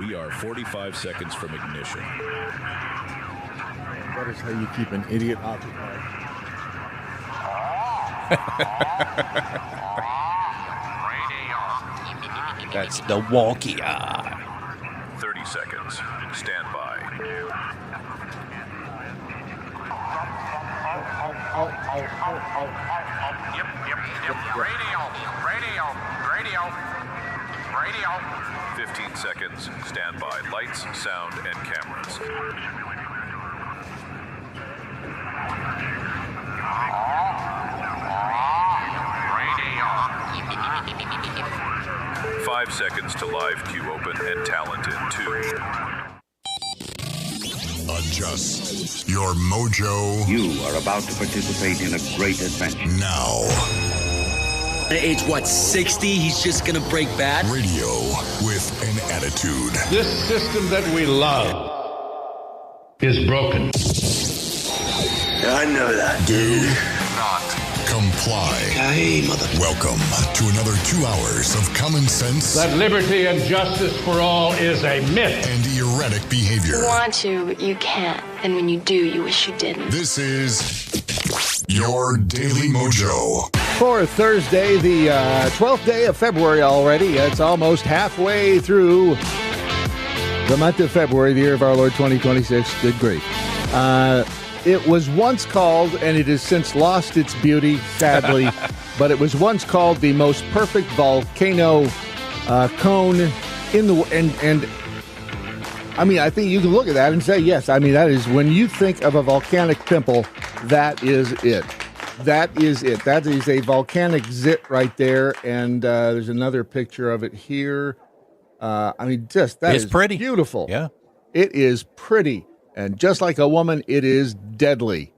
We are 45 seconds from ignition. That is how you keep an idiot occupied. That's the wonky eye. 30 seconds. Stand by. Yep. Radio. 15 seconds. Stand by. Lights, sound, and cameras. Radio. 5 seconds to live queue open and talent in 2. Adjust your mojo. You are about to participate in a great adventure. Now. At age, 60? He's just gonna break bad? Radio with an attitude. This system that we love is broken. I know that, dude. Not comply. Hey, mother. Welcome to another 2 hours of common sense. That liberty and justice for all is a myth. And erratic behavior. You want to, but you can't. And when you do, you wish you didn't. This is your Daily Mojo. For Thursday, the 12th day of February already. It's almost halfway through the month of February, the year of our Lord 2026. Good grief. It was once called, and it has since lost its beauty, sadly, but it was once called the most perfect volcano cone in the and I mean, I think you can look at that and say, yes, I mean, that is, when you think of a volcanic pimple, that is it. That is it. That is a volcanic zit right there, and there's another picture of it here. I mean, just, that is pretty. Beautiful. Yeah. It is pretty. And just like a woman, it is deadly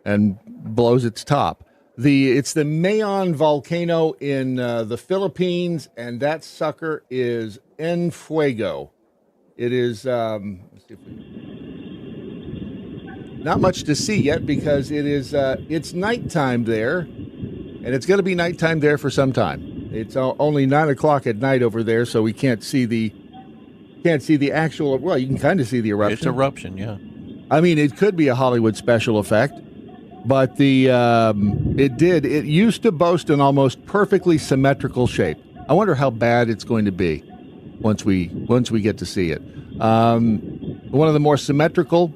and blows its top. It's the Mayon volcano in the Philippines, and that sucker is en fuego. It is, let's see if not much to see yet because it is, it's nighttime there, and it's going to be nighttime there for some time. It's only 9 o'clock at night over there, so we can't see the actual, well, you can kind of see the eruption. It's eruption, yeah. I mean, it could be a Hollywood special effect, but it used to boast an almost perfectly symmetrical shape. I wonder how bad it's going to be once we get to see it. One of the more symmetrical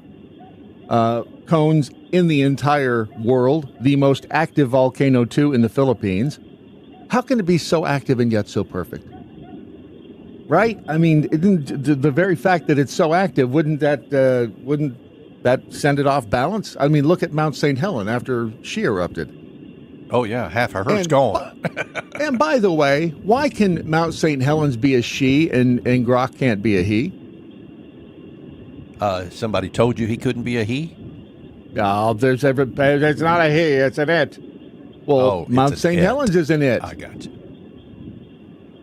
cones in the entire world, the most active volcano too in the Philippines. How can it be so active and yet so perfect? Right? I mean, the very fact that it's so active, wouldn't that send it off balance? I mean, look at Mount St. Helen after she erupted. Oh, yeah, half her Earth's gone. And by the way, why can Mount St. Helens be a she and Grok can't be a he? Somebody told you he couldn't be a he? No, it's not a he, it's an it. Well, Mount St. Helens is an it. I got you.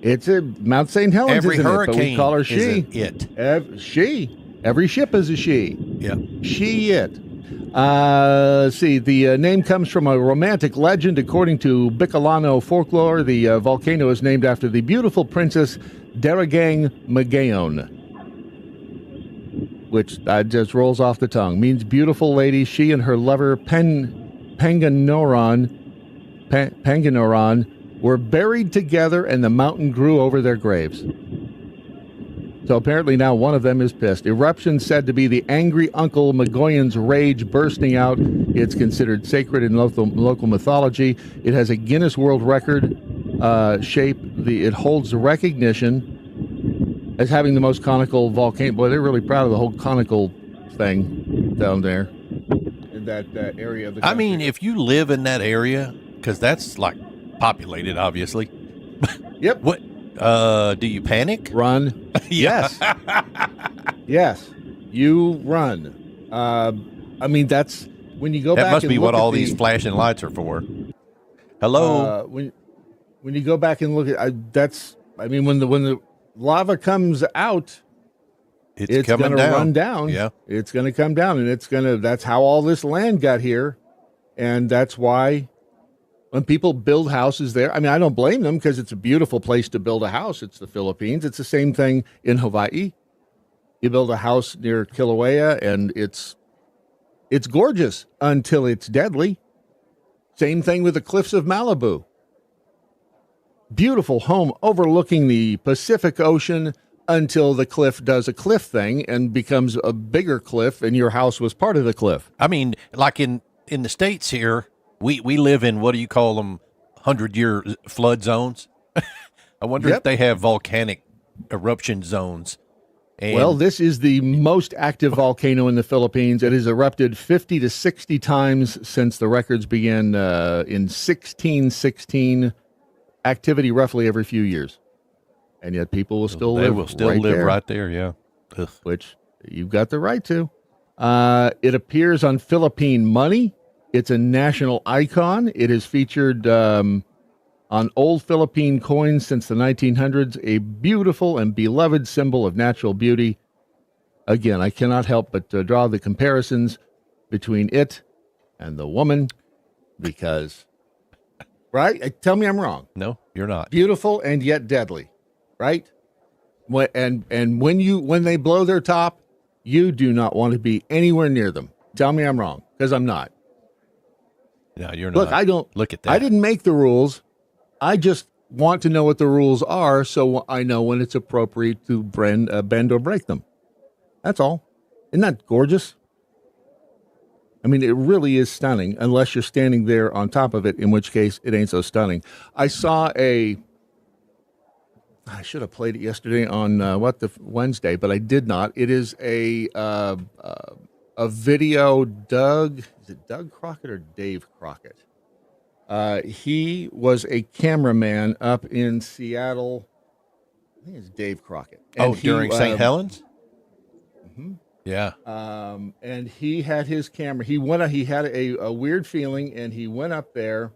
It's a Mount St. Helens. Every isn't hurricane it, but we call her she. Is it. She. Every ship is a she. Yeah. She it. See, the name comes from a romantic legend. According to Bicolano folklore, the volcano is named after the beautiful princess Daragang Magayon, which just rolls off the tongue. Means beautiful lady. She and her lover Panganoran were buried together, and the mountain grew over their graves. So apparently now one of them is pissed. Eruption said to be the angry Uncle Magoyan's rage bursting out. It's considered sacred in local mythology. It has a Guinness World Record shape. It holds the recognition as having the most conical volcano. Boy, they're really proud of the whole conical thing down there in that area of the country. I mean, if you live in that area, because that's like populated, obviously. Yep. What? Do you panic? Run. Yes. Yes. You run. I mean, that's when you go back. That must and be look what at all these flashing lights are for. Hello. When you go back and look at I mean, when the lava comes out, it's going to run down. Yeah. It's going to come down, and that's how all this land got here, and that's why When people build houses there, I mean, I don't blame them because it's a beautiful place to build a house. It's the Philippines. It's the same thing in Hawaii. You build a house near Kilauea, and it's gorgeous until it's deadly. Same thing with the cliffs of Malibu. Beautiful home overlooking the Pacific Ocean until the cliff does a cliff thing and becomes a bigger cliff, and your house was part of the cliff. I mean, like in the States here, we live in, what do you call them, 100-year flood zones? I wonder if they have volcanic eruption zones. And well, this is the most active volcano in the Philippines. It has erupted 50 to 60 times since the records began in 1616. Activity roughly every few years. And yet people will still live. They will still live right there, yeah. Ugh. Which you've got the right to. It appears on Philippine money. It's a national icon. It is featured on old Philippine coins since the 1900s, a beautiful and beloved symbol of natural beauty. Again, I cannot help but draw the comparisons between it and the woman because, right? Tell me I'm wrong. No, you're not. Beautiful and yet deadly, right? And when they blow their top, you do not want to be anywhere near them. Tell me I'm wrong, because I'm not. No, you're not. Look, I don't. Look at that. I didn't make the rules. I just want to know what the rules are so I know when it's appropriate to bend or break them. That's all. Isn't that gorgeous? I mean, it really is stunning, unless you're standing there on top of it, in which case it ain't so stunning. I saw I should have played it yesterday on Wednesday, but I did not. It is a video. Is it Doug Crockett or Dave Crockett? He was a cameraman up in Seattle. I think it's Dave Crockett. And during St. Helens? Mm-hmm. Yeah. And he had his camera. He had a weird feeling, and he went up there,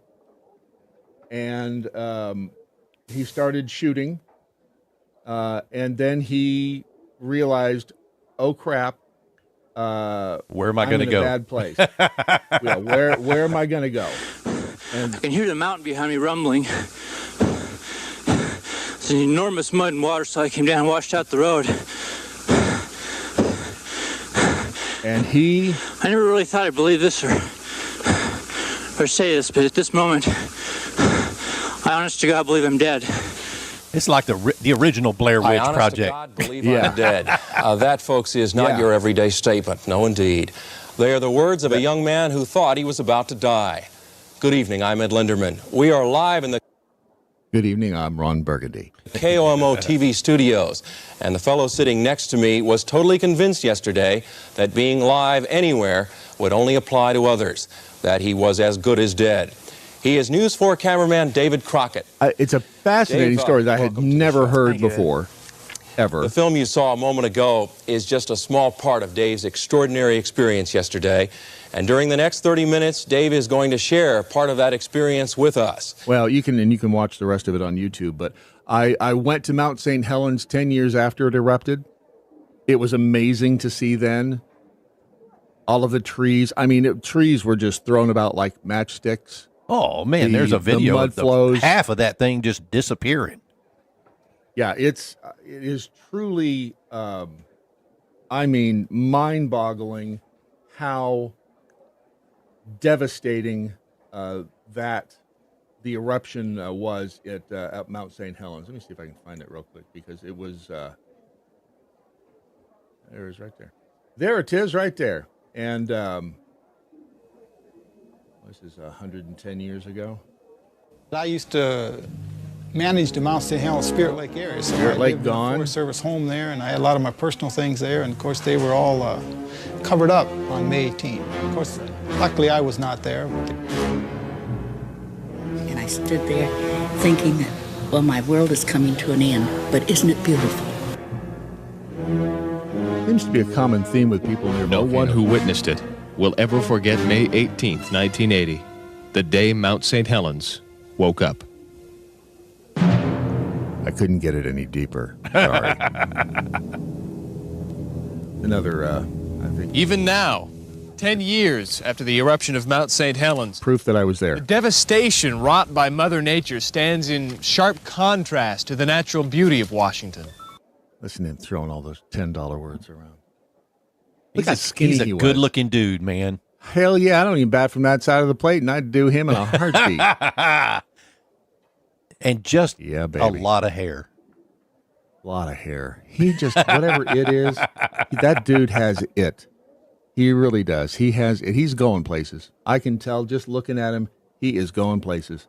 and he started shooting. And then he realized, oh crap! Where am I going to go? Bad place. Yeah, where am I going to go? And I can hear the mountain behind me rumbling. It's an enormous mud and water slide came down and washed out the road. And I never really thought I'd believe this or say this, but at this moment, I honest to God believe I'm dead. It's like the original Blair Witch Project. I honest to God believe I'm dead. That, folks, is not your everyday statement. No, indeed. They are the words of a young man who thought he was about to die. Good evening, I'm Ed Linderman. We are live in the... Good evening, I'm Ron Burgundy. KOMO TV studios. And the fellow sitting next to me was totally convinced yesterday that being live anywhere would only apply to others, that he was as good as dead. He is News 4 cameraman David Crockett. It's a fascinating story that I had never heard before, ever. The film you saw a moment ago is just a small part of Dave's extraordinary experience yesterday. And during the next 30 minutes, Dave is going to share part of that experience with us. Well, you can watch the rest of it on YouTube. But I went to Mount St. Helens 10 years after it erupted. It was amazing to see then. All of the trees. I mean, trees were just thrown about like matchsticks. Oh, man, there's a video mud flows. Half of that thing just disappearing. Yeah, it is truly, mind-boggling how devastating that the eruption was at Mount St. Helens. Let me see if I can find it real quick, because it was there it is right there. There it is right there. And this is 110 years ago. I used to manage the Mount St. Helens Spirit Lake area. So Spirit Lake lived in a gone. Forest Service home there, and I had a lot of my personal things there, and of course they were all covered up on May 18. Of course, luckily I was not there. And I stood there thinking that, well, my world is coming to an end, but isn't it beautiful? Seems to be a common theme with people near No one who witnessed it will ever forget May 18th, 1980, the day Mount St. Helens woke up. I couldn't get it any deeper. Sorry. Another, I think. Even now, 10 years after the eruption of Mount St. Helens, Proof that I was there. the devastation wrought by Mother Nature stands in sharp contrast to the natural beauty of Washington. Listen to him throwing all those $10 words around. He's Look how skinny he's a he was. good-looking dude, man. Hell yeah, I don't even bat from that side of the plate, and I'd do him in a heartbeat. And just Yeah, a baby. lot of hair. A lot of hair. He just, whatever it is, that dude has it. He really does. He has it. He's going places. I can tell just looking at him, he is going places.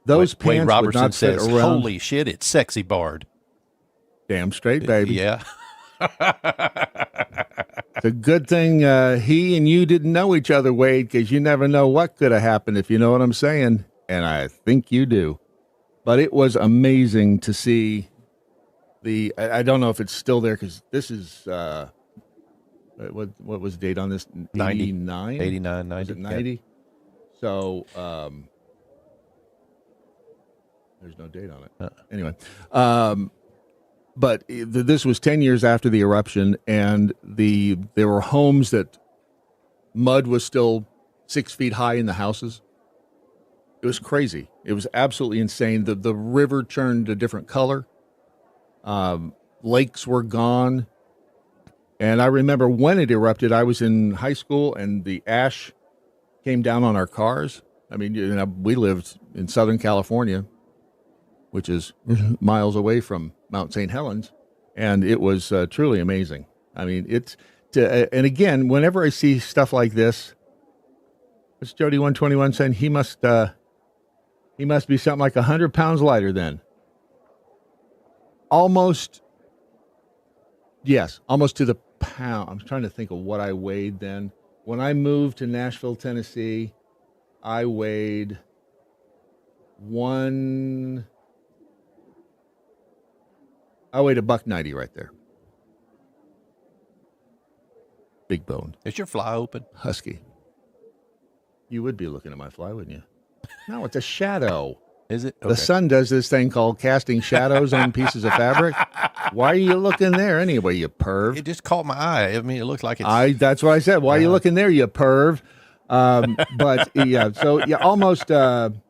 Those Wade pants Robertson would not fit says, around. holy shit, it's sexy Bard. Damn straight, baby. Yeah. It's a good thing he and you didn't know each other, Wade, because you never know what could have happened, if you know what I'm saying. And I think you do. But it was amazing to see I don't know if it's still there, because this is, what was the date on this? 89? 89, 90. Was it 90? Yeah. So, there's no date on it. Anyway, but this was 10 years after the eruption, and there were homes that mud was still 6 feet high in the houses. It was crazy. It was absolutely insane. The river turned a different color. Lakes were gone. And I remember when it erupted, I was in high school, and the ash came down on our cars. I mean, we lived in Southern California, which is miles away from Mount St. Helens, and it was truly amazing. I mean, and again, whenever I see stuff like this, what's Jody 121 saying? He must be something like 100 pounds lighter then. Almost to the pound. I'm trying to think of what I weighed then. When I moved to Nashville, Tennessee, I weighed $190 right there. Big bone. Is your fly open? Husky. You would be looking at my fly, wouldn't you? No, it's a shadow. Is it? Okay. The sun does this thing called casting shadows on pieces of fabric. Why are you looking there anyway, you perv? It just caught my eye. I mean, it looks like it's... That's what I said. Why are you looking there, you perv? But yeah, so yeah, almost. I'm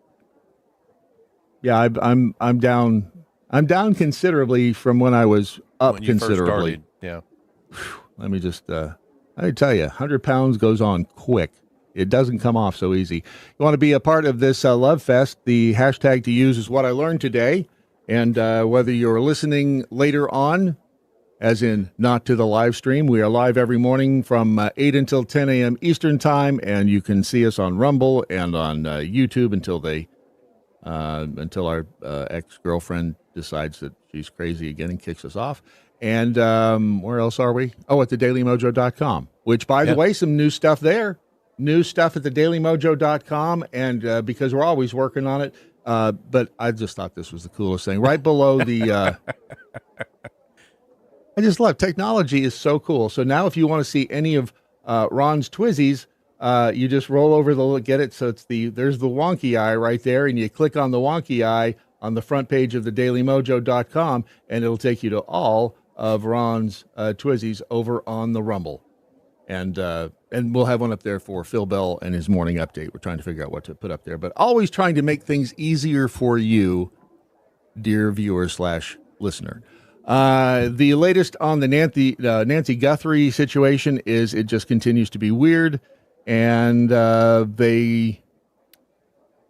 down. I'm down considerably from when I was up when you considerably. First started. Yeah. Let me just. I tell you, 100 pounds goes on quick. It doesn't come off so easy. You want to be a part of this Love Fest? The hashtag to use is what I learned today. And whether you're listening later on, as in not to the live stream, we are live every morning from 8 until 10 a.m. Eastern Time, and you can see us on Rumble and on YouTube until our ex-girlfriend decides that she's crazy again and kicks us off. And where else are we? Oh, at thedailymojo.com, which, by the way, some new stuff there. New stuff at thedailymojo.com, and because we're always working on it, but I just thought this was the coolest thing. Right below the, I just love technology is so cool. So now if you want to see any of Ron's Twizzies, you just roll over get it. So there's the wonky eye right there, and you click on the wonky eye on the front page of thedailymojo.com, and it'll take you to all of Ron's Twizzies over on the Rumble. And we'll have one up there for Phil Bell and his morning update. We're trying to figure out what to put up there, but always trying to make things easier for you, dear viewer / listener. The latest on the Nancy Guthrie situation is it just continues to be weird, and they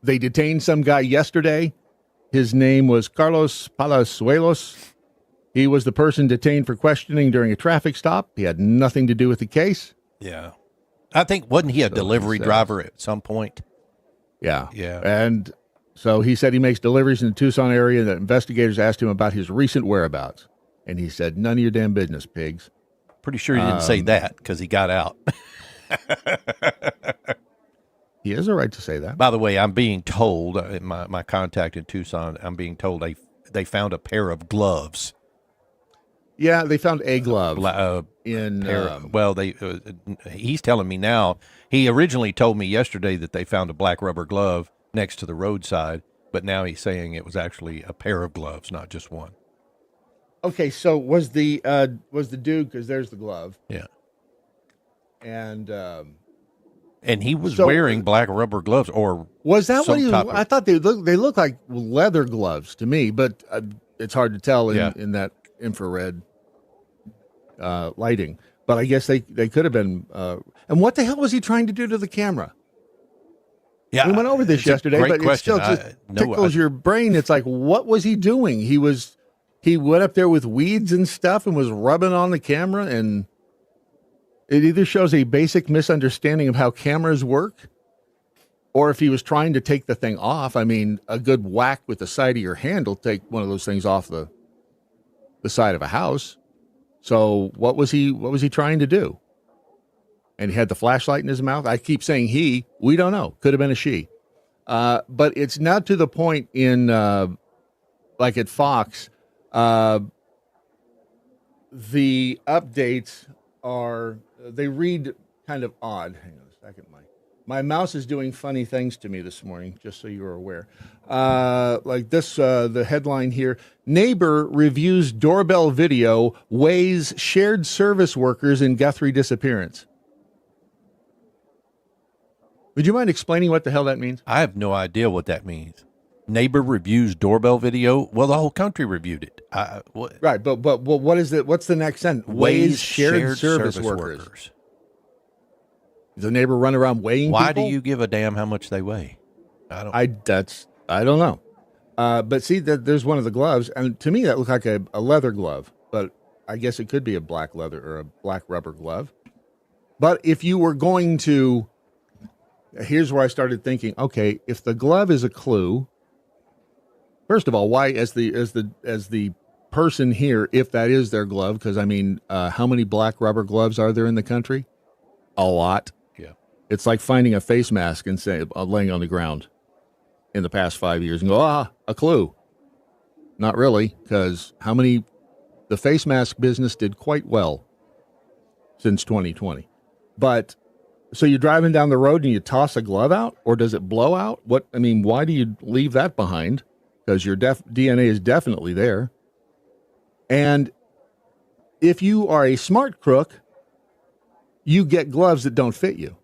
detained some guy yesterday. His name was Carlos Palazuelos. He was the person detained for questioning during a traffic stop. He had nothing to do with the case. Yeah. I think, wasn't he a delivery driver at some point? Yeah. Yeah. And so he said he makes deliveries in the Tucson area, and that investigators asked him about his recent whereabouts. And he said, none of your damn business, pigs. Pretty sure he didn't say that because he got out. He has a right to say that. By the way, I'm being told, my contact in Tucson, I'm being told they found a pair of gloves. Yeah, they found a glove he's telling me now. He originally told me yesterday that they found a black rubber glove next to the roadside, but now he's saying it was actually a pair of gloves, not just one. Okay, so was the dude, because there's the glove. Yeah. And And he was wearing black rubber gloves, or was that what he was? type of- I thought they look like leather gloves to me, but it's hard to tell in that infrared lighting. But I guess they could have been. And what the hell was he trying to do to the camera? Yeah, we went over this yesterday, but it still just tickles your brain. It's like, what was he doing? He went up there with weeds and stuff and was rubbing on the camera, and it either shows a basic misunderstanding of how cameras work, or if he was trying to take the thing off. I mean, a good whack with the side of your hand will take one of those things off the side of a house. So what was he trying to do? And he had the flashlight in his mouth. I keep saying he. We don't know. Could have been a she. But it's now to the point in, like at Fox, the updates they read kind of odd. Hang on a second. My mouse is doing funny things to me this morning, just so you're aware. Like this, the headline here, neighbor reviews doorbell video, weighs shared service workers in Guthrie disappearance. Would you mind explaining what the hell that means? I have no idea what that means. Neighbor reviews doorbell video. Well, the whole country reviewed it. Right, but what is it? What's the next sentence? Weighs shared service workers. Does the neighbor run around weighing Why people? do you give a damn how much they weigh? I don't know. But see, there's one of the gloves, and to me that looked like a leather glove, but I guess it could be a black leather or a black rubber glove. But if you were going to, here's where I started thinking, okay, if the glove is a clue, first of all, why as the person here, if that is their glove, because I mean, how many black rubber gloves are there in the country? A lot. Yeah. It's like finding a face mask and laying on the ground in the past 5 years and go, a clue. Not really, because the face mask business did quite well since 2020. But so you're driving down the road and you toss a glove out, or does it blow out? Why do you leave that behind? Because your DNA is definitely there. And if you are a smart crook, you get gloves that don't fit you.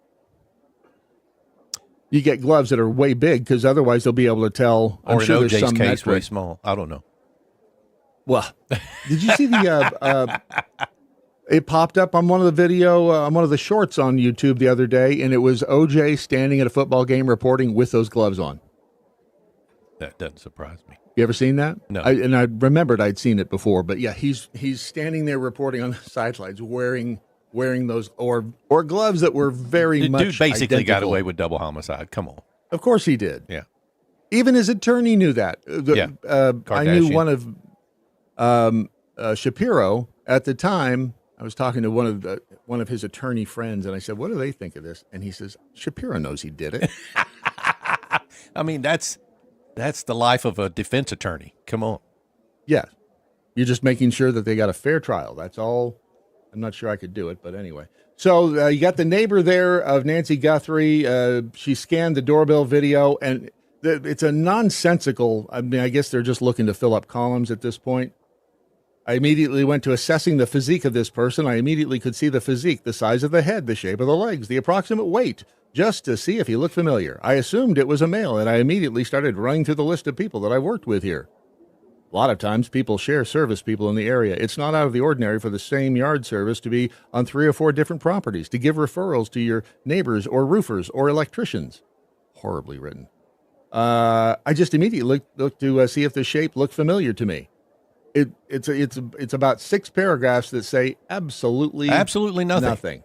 You get gloves that are way big, because otherwise they'll be able to tell. Or I'm sure in there's OJ's some case, metric. way small. I don't know. Well, did you see the? It popped up on one of the shorts on YouTube the other day, and it was OJ standing at a football game reporting with those gloves on. That doesn't surprise me. You ever seen that? No. I remembered I'd seen it before, but yeah, he's standing there reporting on the sidelines wearing those or gloves that were very much dude basically identical. got away with double homicide. Come on. Of course he did. Yeah. Even his attorney knew that. I knew one of Shapiro at the time. I was talking to one of his attorney friends, and I said, "What do they think of this?" And he says, "Shapiro knows he did it." I mean, that's the life of a defense attorney. Come on. Yeah. You're just making sure that they got a fair trial. That's all. I'm not sure I could do it, but anyway. So you got the neighbor there of Nancy Guthrie. She scanned the doorbell video, and it's a nonsensical. I mean, I guess they're just looking to fill up columns at this point. I immediately went to assessing the physique of this person. I immediately could see the physique, the size of the head, the shape of the legs, the approximate weight, just to see if he looked familiar. I assumed it was a male, and I immediately started running through the list of people that I've worked with here. A lot of times people share service people in the area. It's not out of the ordinary for the same yard service to be on 3 or 4 different properties, to give referrals to your neighbors or roofers or electricians. Horribly written. I just immediately looked to see if the shape looked familiar to me. It's about 6 paragraphs that say absolutely nothing.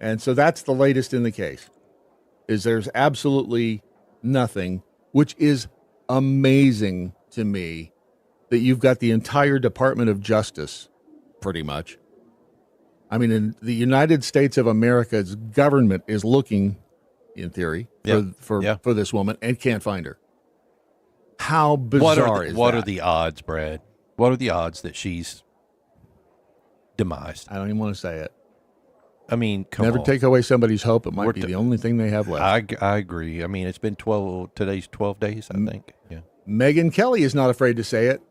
And so that's the latest in the case. Is there's absolutely nothing, which is amazing to me, that you've got the entire Department of Justice, pretty much. I mean, in the United States of America's government is looking, in theory, for this woman and can't find her. How bizarre is that? What are the odds, Brad? What are the odds that she's demised? I don't even want to say it. I mean, Never take away somebody's hope. It might be the only thing they have left. I agree. I mean, it's been today's 12 days, I think. Yeah. Megyn Kelly is not afraid to say it.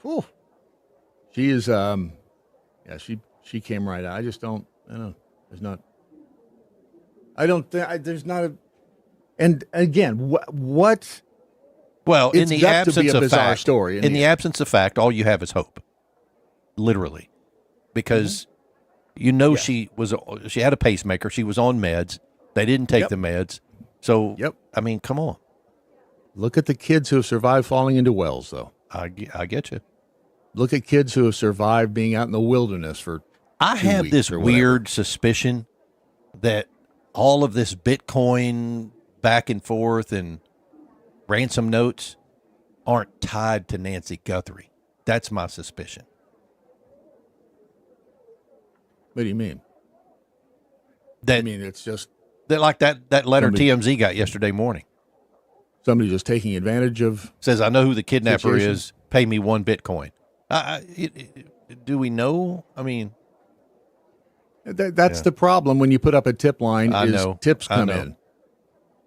Whew. She is, she came right out. I don't know. There's not. I don't think there's not a. And again, what? Well, in the absence of fact, story. In the absence of fact, all you have is hope. Literally, because she had a pacemaker. She was on meds. They didn't take the meds. So, I mean, come on. Look at the kids who have survived falling into wells, though. I get you. Look at kids who have survived being out in the wilderness for. I have this weird suspicion that all of this Bitcoin back and forth and ransom notes aren't tied to Nancy Guthrie. That's my suspicion. What do you mean? It's just that, like that letter TMZ got yesterday morning. Somebody just taking advantage of. Says, I know who the kidnapper is. Pay me 1 Bitcoin. Do we know? I mean, that's the problem when you put up a tip line. Tips come in,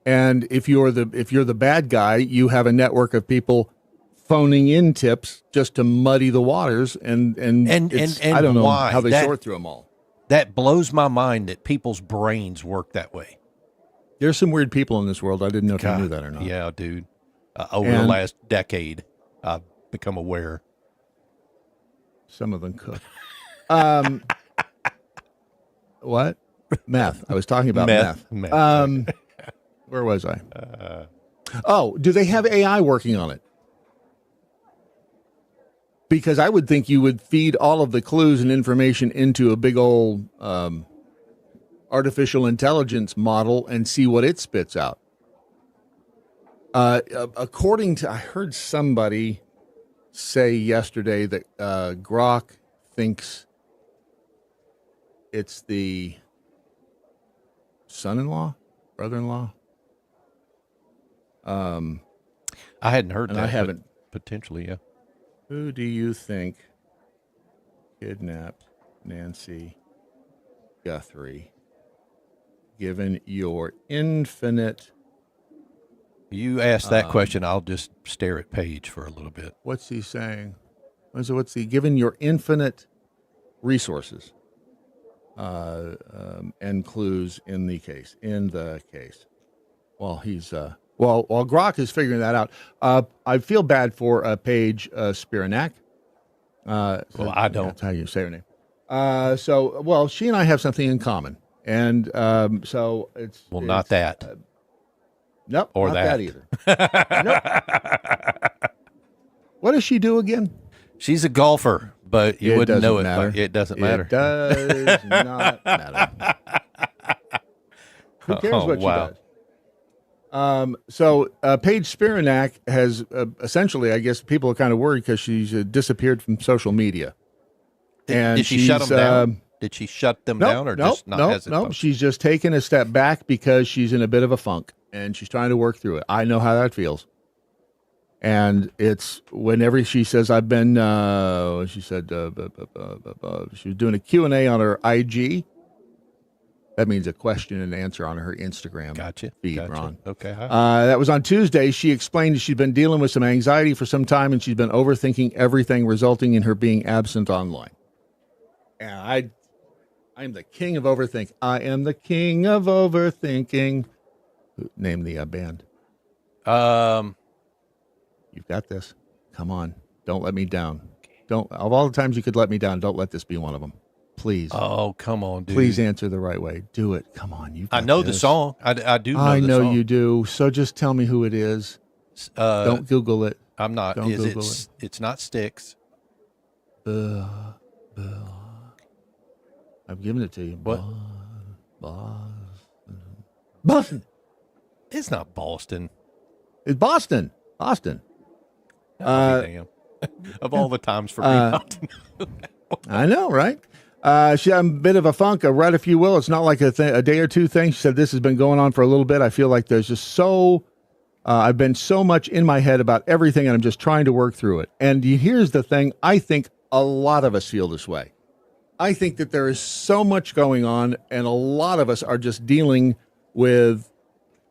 and if you're the bad guy, you have a network of people phoning in tips just to muddy the waters, and I don't know how they sort through them all. That blows my mind that people's brains work that way. There's some weird people in this world. I didn't know if you knew that or not. Yeah, dude. Over the last decade, I've become aware. Some of them cook. What? Meth. I was talking about meth. Where was I? Do they have AI working on it? Because I would think you would feed all of the clues and information into a big old artificial intelligence model and see what it spits out. According to, I heard somebody say yesterday that Grok thinks it's the son-in-law, brother-in-law. I hadn't heard that. I haven't. Potentially, yeah. Who do you think kidnapped Nancy Guthrie? Given your infinite. You ask that question, I'll just stare at Paige for a little bit. What's he saying? Given your infinite resources and clues in the case. While while Grok is figuring that out, I feel bad for Paige Spiranak. I don't. That's how you say her name. She and I have something in common. And so it's... Well, not that. Nope, or not that either. Nope. What does she do again? She's a golfer, but you wouldn't know it. It doesn't matter. It does not matter. Who cares what she does? Paige Spiranak has essentially, I guess people are kind of worried because she's disappeared from social media. Did she shut them down? Did she shut them down or just not hesitate? No, she's just taken a step back because she's in a bit of a funk and she's trying to work through it. I know how that feels. And it's whenever she says, I've been, she said, she was doing a Q&A on her IG. That means a question and answer on her Instagram feed, Ron. Okay. That was on Tuesday. She explained she'd been dealing with some anxiety for some time and she's been overthinking everything, resulting in her being absent online. And I'm the king of overthinking. I am the king of overthinking. Name the band. You've got this. Come on. Don't let me down. Of all the times you could let me down, don't let this be one of them. Please. Oh, come on, dude. Please answer the right way. Do it. Come on. I know the song. I do know the song. I know you do. So just tell me who it is. Don't Google it. I'm not. Don't Google it. It's not Styx. I've given it to you. What? Boston. It's not Boston. It's Boston. Boston. Damn. Of all the times for me not to know that. I know, right? She had a bit of a funk, right, if you will. It's not like a day or two thing. She said this has been going on for a little bit. I feel like there's just I've been so much in my head about everything, and I'm just trying to work through it. And here's the thing. I think a lot of us feel this way. I think that there is so much going on, and a lot of us are just dealing with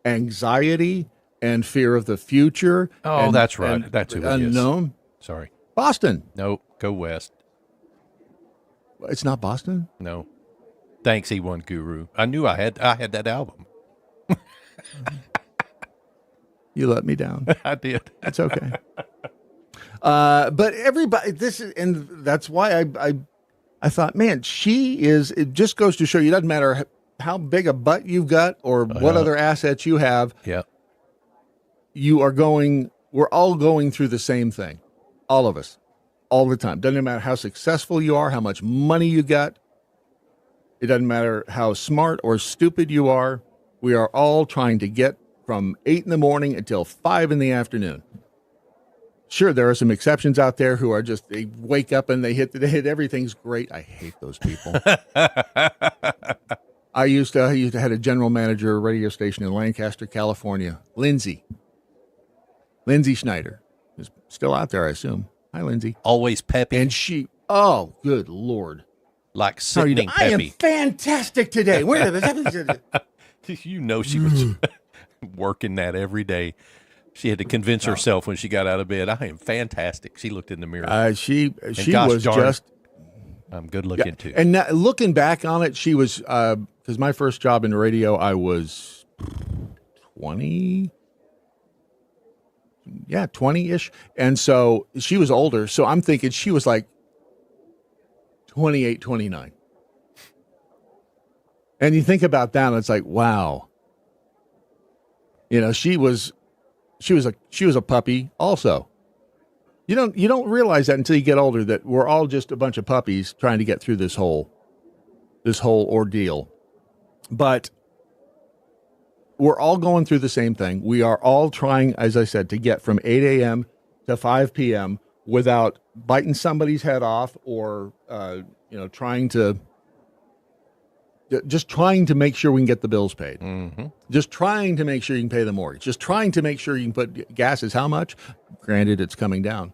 anxiety and fear of the future. Oh, that's right. That's who it is. Unknown. Sorry. Boston. Nope. Go west. It's not Boston? No. Thanks, E1 Guru. I knew I had that album. You let me down. I did. That's okay. But everybody, and that's why I thought, man, it just goes to show you, it doesn't matter how big a butt you've got or what other assets you have. Yeah. We're all going through the same thing. All of us. All the time. Doesn't matter how successful you are, how much money you got. It doesn't matter how smart or stupid you are. We are all trying to get from 8 in the morning until 5 in the afternoon. Sure, there are some exceptions out there who are just, they wake up and they hit everything's great. I hate those people. I used to had a general manager of a radio station in Lancaster, California, Lindsay Schneider, who's still out there, I assume. Hi, Lindsay. Always peppy. And oh, good Lord. Like sickening I am peppy. fantastic today. Where You know she was working that every day. She had to convince herself when she got out of bed, I am fantastic. She looked in the mirror. She was just... I'm good looking, too. And now, looking back on it, she was... Because my first job in radio, I was 20... Yeah, 20-ish. And so she was older. So I'm thinking she was like 28, 29. And you think about that, and it's like, wow. You know, she was a puppy also. You don't realize that until you get older, that we're all just a bunch of puppies trying to get through this whole ordeal. But we're all going through the same thing. We are all trying, as I said, to get from 8 a.m. to 5 p.m. without biting somebody's head off or, trying to make sure we can get the bills paid. Mm-hmm. Just trying to make sure you can pay the mortgage. Just trying to make sure you can put gas is how much? Granted, it's coming down.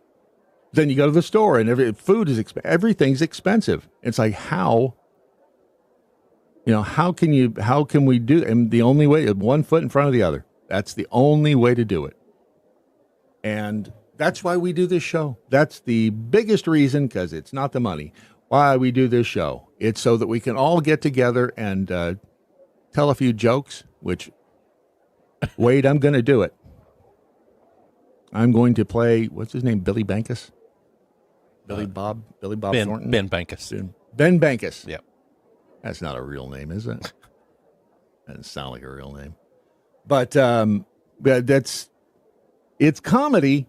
Then you go to the store and food is everything's expensive. It's like, how can we do, and the only way, one foot in front of the other. That's the only way to do it. And that's why we do this show. That's the biggest reason, because it's not the money, why we do this show. It's so that we can all get together and tell a few jokes, which, Wade, I'm going to do it. I'm going to play, what's his name, Billy Bankus? Billy Bob Thornton? Ben Bankus. Ben Bankus. Yep. That's not a real name, is it? Doesn't sound like a real name. But it's comedy,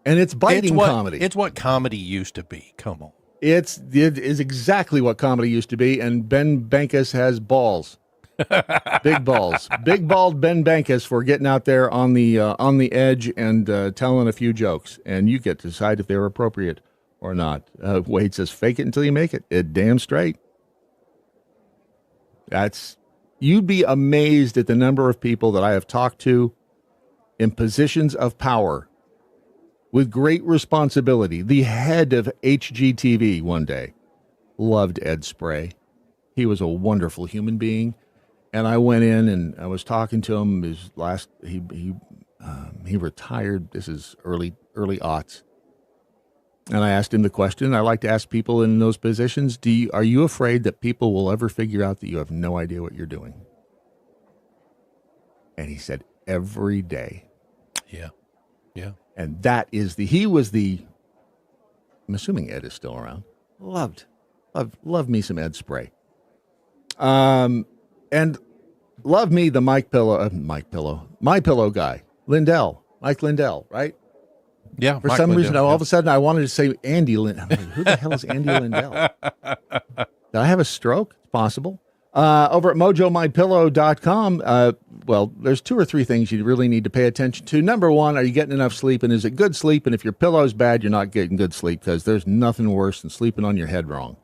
and it's biting comedy. It's what comedy used to be. Come on. It is exactly what comedy used to be, and Ben Bankus has balls. Big balls. Big bald Ben Bankus for getting out there on the edge and telling a few jokes, and you get to decide if they're appropriate or not. Wade says, fake it until you make it. It damn straight. You'd be amazed at the number of people that I have talked to in positions of power with great responsibility. The head of HGTV one day loved Ed Spray. He was a wonderful human being. And I went in and I was talking to him. He retired. This is early aughts. And I asked him the question I like to ask people in those positions. Are you afraid that people will ever figure out that you have no idea what you're doing? And he said, every day. Yeah. Yeah. And I'm assuming Ed is still around. Loved me some Ed Spray. And love me the My Pillow guy, Mike Lindell, right? Yeah. For some reason, all of a sudden, I wanted to say Andy Lindell. I'm like, who the hell is Andy Lindell? Did I have a stroke? It's possible. Over at MojoMyPillow.com, well, there's 2 or 3 things you really need to pay attention to. Number 1, are you getting enough sleep, and is it good sleep? And if your pillow's bad, you're not getting good sleep, because there's nothing worse than sleeping on your head wrong.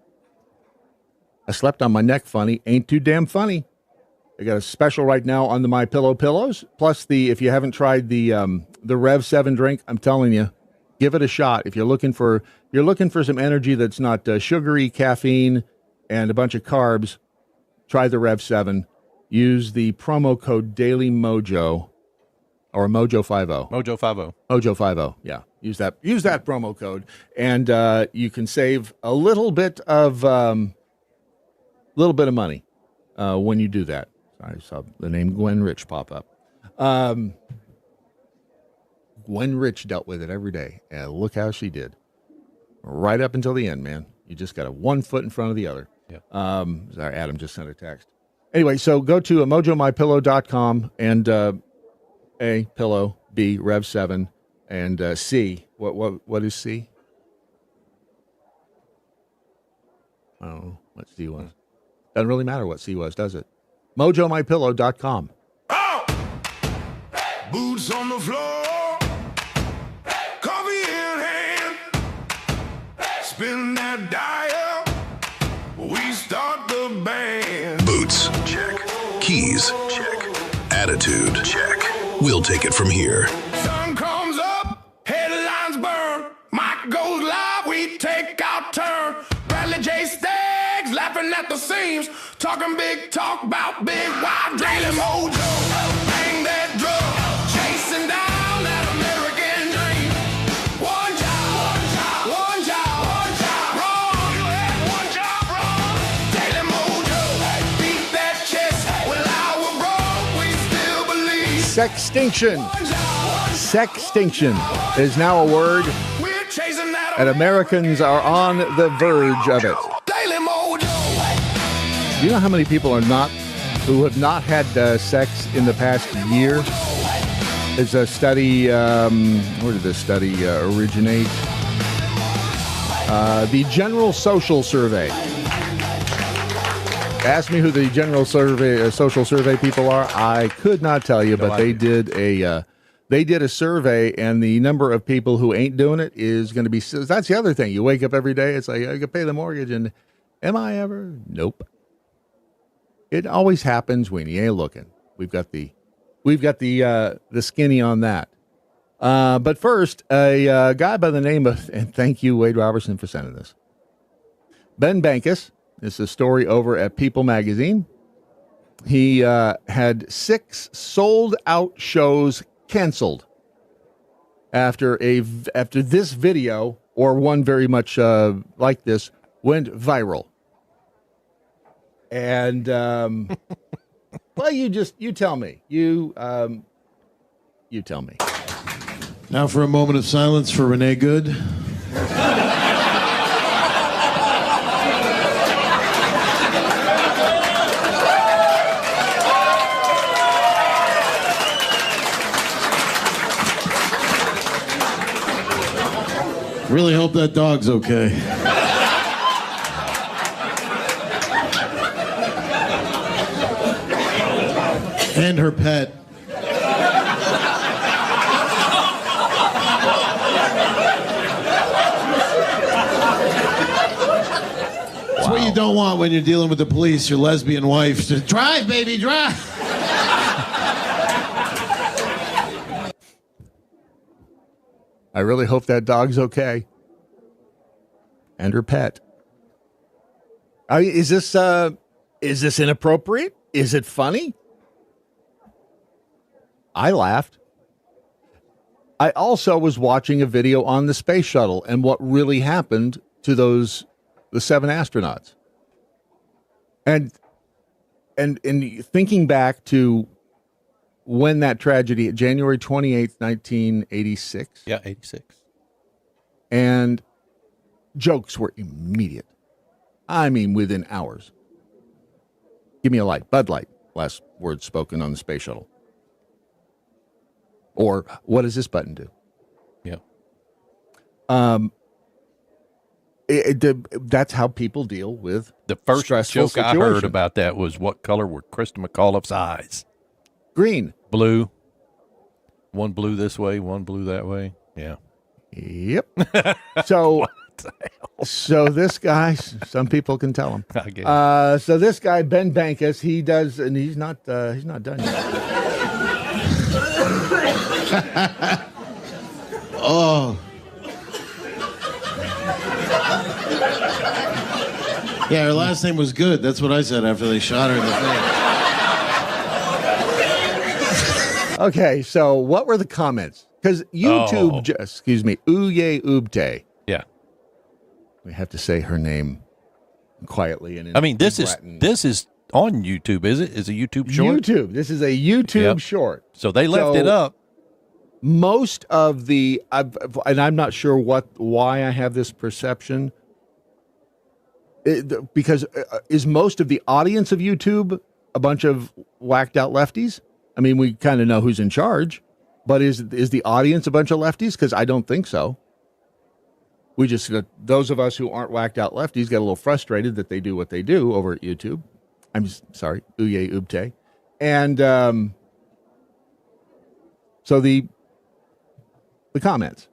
I slept on my neck funny. Ain't too damn funny. I got a special right now on the My Pillow pillows. Plus, if you haven't tried the Rev 7 drink, I'm telling you, give it a shot. If you're looking for some energy that's not sugary, caffeine, and a bunch of carbs, try the Rev 7. Use the promo code Daily MoJo or Mojo50. Mojo50. Mojo50. Yeah. Use that promo code, and you can save a little bit of little bit of money when you do that. I saw the name Gwen Rich pop up. Gwen Rich dealt with it every day, and look how she did. Right up until the end, man. You just got 1 foot in front of the other. Yeah. Sorry, Adam just sent a text. Anyway, so go to mojomypillow.com and A, pillow, B, Rev 7, and C. What is C? I don't know what C was. Doesn't really matter what C was, does it? mojomypillow.com. Boots on the floor, coffee in hand, spin that dial, we start the band. Boots, check. Keys, check. Attitude, check. We'll take it from here. Sun comes up, headlines burn, mic goes live, we take our turn. Bradley J. Staggs laughing at the seams, talking big talk about big wild Daily MoJo. Bang that drum. Chasing down that American dream. One job, one job, one job, wrong. You had one job wrong. Daily MoJo, beat that chest. Well, our broke, we still believe. Sextinction. Sextinction is now a word, We're chasing that and Americans are on the verge of it. Daily MoJo. Do you know how many people who have not had sex in the past year? There's a study, where did this study originate? The General Social Survey. Ask me who the General Social Survey people are. I could not tell you, but they did a survey, and the number of people who ain't doing it is going to be. That's the other thing. You wake up every day, it's like I could pay the mortgage, and am I ever? Nope. It always happens when you ain't looking. We've got the skinny on that. But first, a guy by the name of, and thank you, Wade Robertson, for sending this. Ben Bankus. This is a story over at People Magazine. He had 6 sold-out shows canceled after this video, or one very much like this, went viral. And well, you tell me. You tell me. Now for a moment of silence for Renee Good. Really hope that dog's okay. And her pet. That's what you don't want when you're dealing with the police, your lesbian wife. Just, drive, baby, drive. I really hope that dog's okay. And her pet. Is this inappropriate? Is it funny? I laughed. I also was watching a video on the space shuttle and what really happened to the 7 astronauts. And thinking back to when that tragedy, January 28th, 1986. Yeah, 86. And jokes were immediate. I mean, within hours. Give me a light. Bud Light. Last word spoken on the space shuttle. Or what does this button do? Yeah. That's how people deal with the first stressful joke I heard about that was, what color were Krista McAuliffe's eyes? Green. Blue. One blue this way, one blue that way. Yeah. Yep. So this guy, some people can tell him. I guess. So this guy, Ben Bankus, he does, and he's not done yet. Oh. Yeah, her last name was Good. That's what I said after they shot her in the face. Okay, so what were the comments? Because YouTube, excuse me, Uye Ubte. Yeah. We have to say her name quietly. And I mean, this is on YouTube, is it? Is a YouTube short? YouTube. This is a YouTube short. So they left it up. Most of the, and I'm not sure why I have this perception, because is most of the audience of YouTube a bunch of whacked out lefties? I mean, we kind of know who's in charge, but is the audience a bunch of lefties? Because I don't think so. We just, those of us who aren't whacked out lefties get a little frustrated that they do what they do over at YouTube. I'm sorry, Uye Ubte. And so the comments.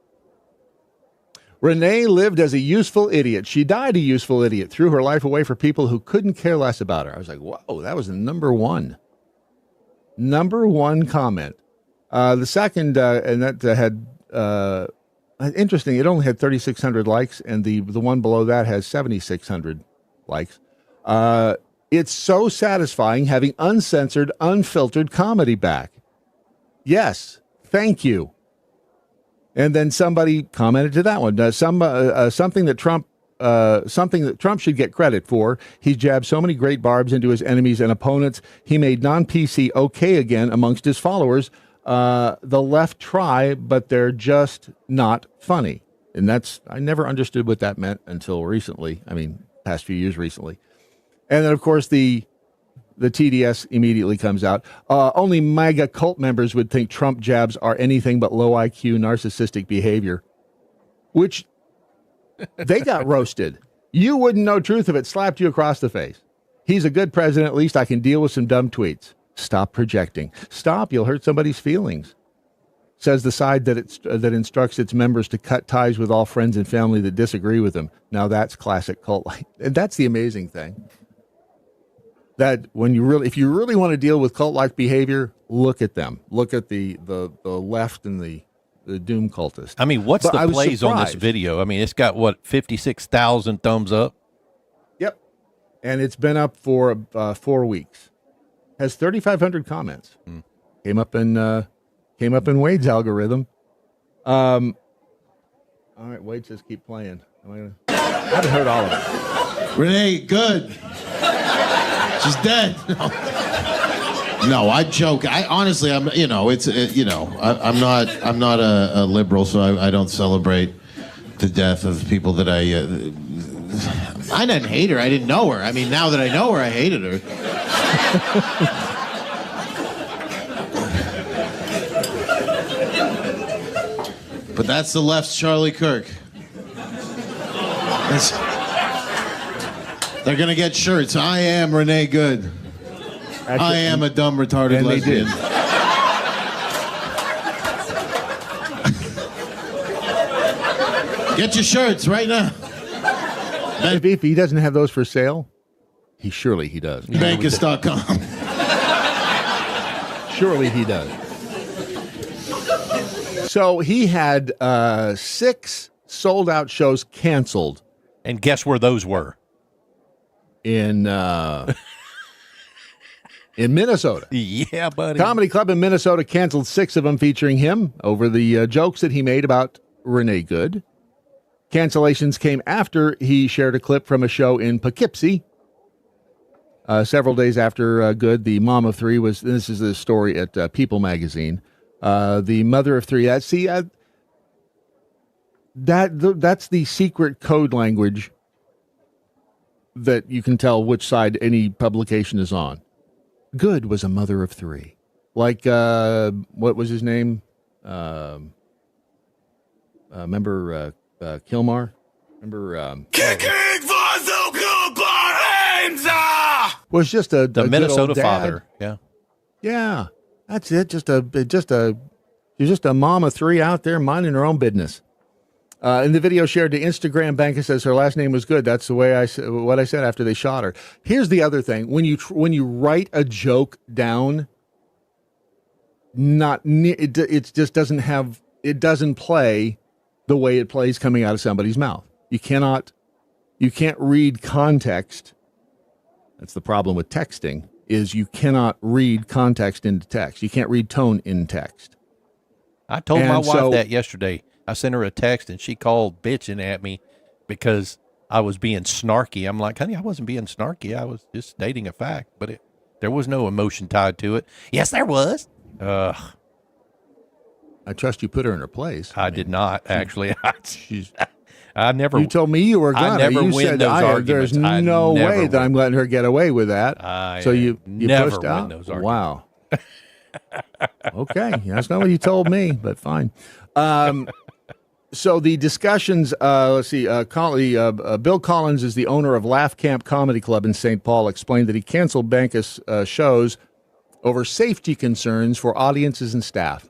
Renee lived as a useful idiot. She died a useful idiot, threw her life away for people who couldn't care less about her. I was like, whoa, that was the number one comment. The second, and that had, interesting, it only had 3,600 likes, and the one below that has 7,600 likes. It's so satisfying having uncensored, unfiltered comedy back. Yes, thank you. And then somebody commented to that one. Something that Trump should get credit for. He jabbed so many great barbs into his enemies and opponents. He made non-PC okay again amongst his followers. The left try, but they're just not funny. And I never understood what that meant until recently. I mean, past few years recently. And then, of course, the TDS immediately comes out. Only MAGA cult members would think Trump jabs are anything but low IQ narcissistic behavior, which they got roasted. You wouldn't know truth if it slapped you across the face. He's a good president. At least I can deal with some dumb tweets. Stop projecting. Stop. You'll hurt somebody's feelings. Says the side that instructs its members to cut ties with all friends and family that disagree with them. Now that's classic cult-like. And that's the amazing thing. That if you really want to deal with cult-like behavior, look at them. Look at the left and the doom cultists. I mean, what's the plays on this video? I mean, it's got 56,000 thumbs up. Yep, and it's been up for 4 weeks. Has 3,500 comments. Came up in Wade's algorithm. All right, Wade says keep playing. I haven't heard all of it. Renee, good. She's dead. No, I joke. I'm not a liberal, so I don't celebrate the death of people that I didn't hate her. I didn't know her. I mean, now that I know her, I hated her. But that's the left's Charlie Kirk. They're going to get shirts. I am Renee Good. I am a dumb, retarded lesbian. Get your shirts right now. If he doesn't have those for sale, he does. Bankus.com. Surely he does. So he had 6 sold-out shows canceled. And guess where those were? In Minnesota. Yeah, buddy. Comedy Club in Minnesota canceled 6 of them featuring him over the jokes that he made about Renee Good. Cancellations came after he shared a clip from a show in Poughkeepsie. Several days after Good, the mom of 3 this is the story at People magazine. The mother of 3, that's the secret code language that you can tell which side any publication is on. Good was a mother of 3. Like, what was his name? Remember Kilmar? Remember? Kicking for the was just the Minnesota father. Yeah. Yeah. That's it. She's just a mom of 3 out there minding her own business. In the video shared to Instagram, Banka says her last name was Good. That's the way what I said after they shot her. Here's the other thing: when you write a joke down, it just doesn't play the way it plays coming out of somebody's mouth. You can't read context. That's the problem with texting. Is you cannot read context into text. You can't read tone in text. I told my wife that yesterday. I sent her a text and she called bitching at me because I was being snarky. I'm like, honey, I wasn't being snarky. I was just stating a fact, but there was no emotion tied to it. Yes, there was. I trust you put her in her place. I did not, actually. I never. You told me you were gonna. I never you win said, those arguments. There's no way that I'm letting her get away with that. So you never pushed win out. those arguments. Wow. Okay, that's not what you told me, but fine. So the discussions. Let's see. Bill Collins is the owner of Laugh Camp Comedy Club in St. Paul. Explained that he canceled Bankus shows over safety concerns for audiences and staff.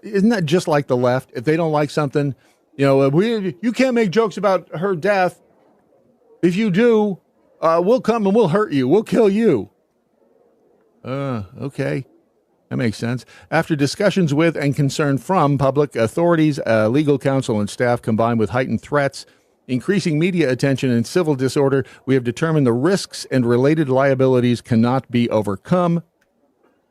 Isn't that just like the left? If they don't like something, you can't make jokes about her death. If you do, we'll come and we'll hurt you. We'll kill you. Okay. That makes sense. After discussions with and concern from public authorities, legal counsel, and staff, combined with heightened threats, increasing media attention, and civil disorder, we have determined the risks and related liabilities cannot be overcome.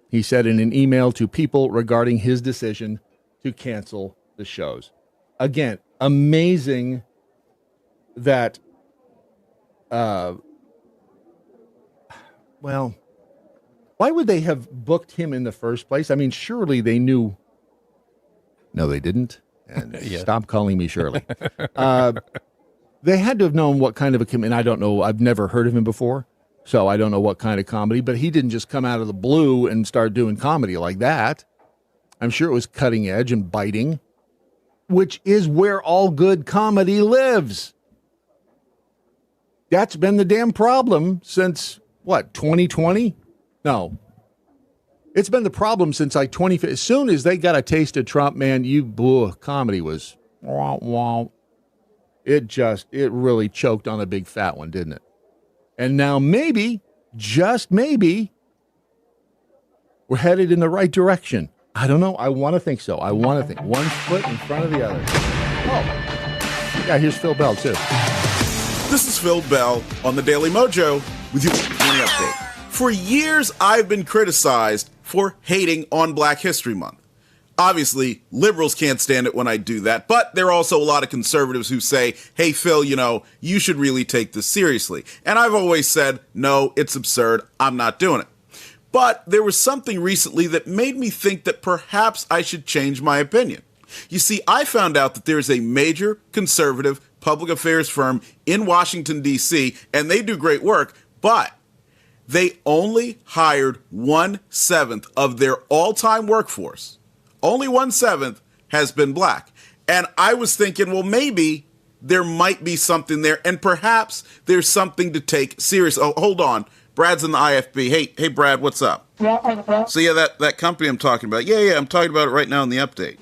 He said in an email to People regarding his decision to cancel the shows. Again, amazing that, why would they have booked him in the first place? I mean, surely they knew. No, they didn't. And stop calling me Shirley. They had to have known what kind of a comedian. I don't know. I've never heard of him before. So I don't know what kind of comedy, but he didn't just come out of the blue and start doing comedy like that. I'm sure it was cutting edge and biting, which is where all good comedy lives. That's been the damn problem since, 2020? No. It's been the problem since like 2015. As soon as they got a taste of Trump, man, comedy was, it really choked on a big fat one, didn't it? And now maybe, just maybe, we're headed in the right direction. I don't know. I want to think so. I want to think. One foot in front of the other. Oh. Yeah, here's Phil Bell, too. This is Phil Bell on the Daily MoJo with your morning update. For years, I've been criticized for hating on Black History Month. Obviously, liberals can't stand it when I do that, but there are also a lot of conservatives who say, hey, Phil, you should really take this seriously. And I've always said, no, it's absurd. I'm not doing it. But there was something recently that made me think that perhaps I should change my opinion. You see, I found out that there's a major conservative public affairs firm in Washington, D.C., and they do great work, but they only hired 1/7 of their all-time workforce. Only 1/7 has been black. And I was thinking, well, maybe there might be something there, and perhaps there's something to take serious. Oh, hold on. Brad's in the IFB. Hey, Brad, what's up? So, yeah, that company I'm talking about. Yeah, I'm talking about it right now in the update.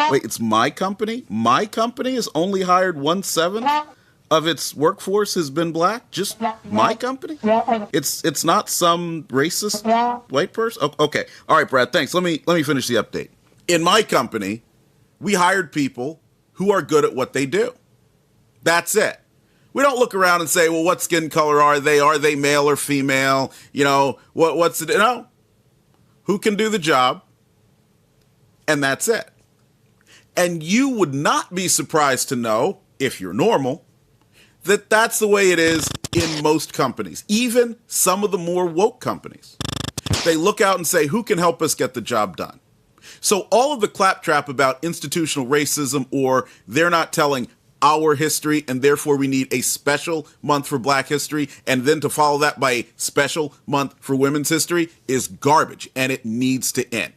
Wait, it's my company? My company has only hired 1/7 of its workforce has been black? Just my company? It's not some racist white person? Oh, okay. All right, Brad, thanks. Let me finish the update. In my company, we hired people who are good at what they do. That's it. We don't look around and say, well, what skin color are they? Are they male or female? What's it? No. Who can do the job? And that's it. And you would not be surprised to know, if you're normal, that that's the way it is in most companies, even some of the more woke companies. They look out and say, who can help us get the job done? So all of the claptrap about institutional racism or they're not telling our history and therefore we need a special month for Black history and then to follow that by a special month for women's history is garbage and it needs to end.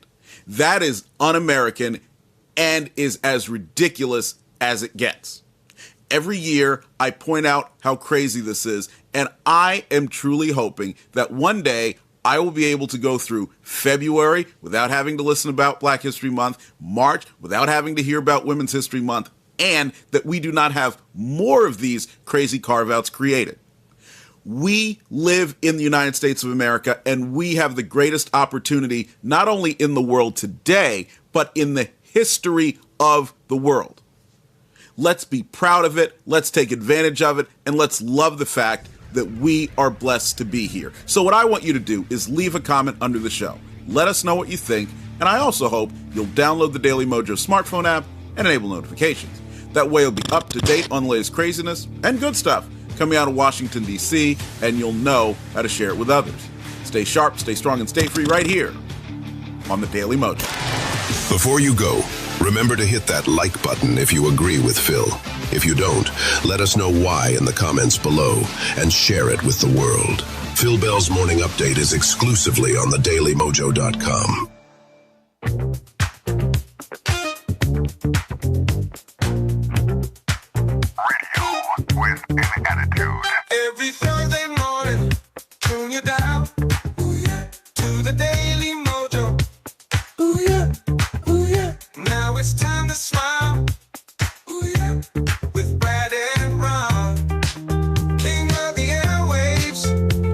That is un-American and is as ridiculous as it gets. Every year, I point out how crazy this is, and I am truly hoping that one day I will be able to go through February without having to listen about Black History Month, March without having to hear about Women's History Month, and that we do not have more of these crazy carve-outs created. We live in the United States of America, and we have the greatest opportunity not only in the world today, but in the history of the world. Let's be proud of it, let's take advantage of it, and let's love the fact that we are blessed to be here. So what I want you to do is leave a comment under the show. Let us know what you think, and I also hope you'll download the Daily MoJo smartphone app and enable notifications. That way you'll be up to date on the latest craziness and good stuff coming out of Washington, D.C., and you'll know how to share it with others. Stay sharp, stay strong, and stay free right here on the Daily Mojo. Before you go, remember to hit that like button if you agree with Phil. If you don't, let us know why in the comments below and share it with the world. Phil Bell's Morning Update is exclusively on thedailymojo.com. With an attitude. Every Thursday morning, tune you down. Ooh, yeah. To the Daily Mojo. Ooh, yeah. Ooh, yeah. Now it's time to smile. Ooh, yeah. With Brad and Ron. King of the airwaves.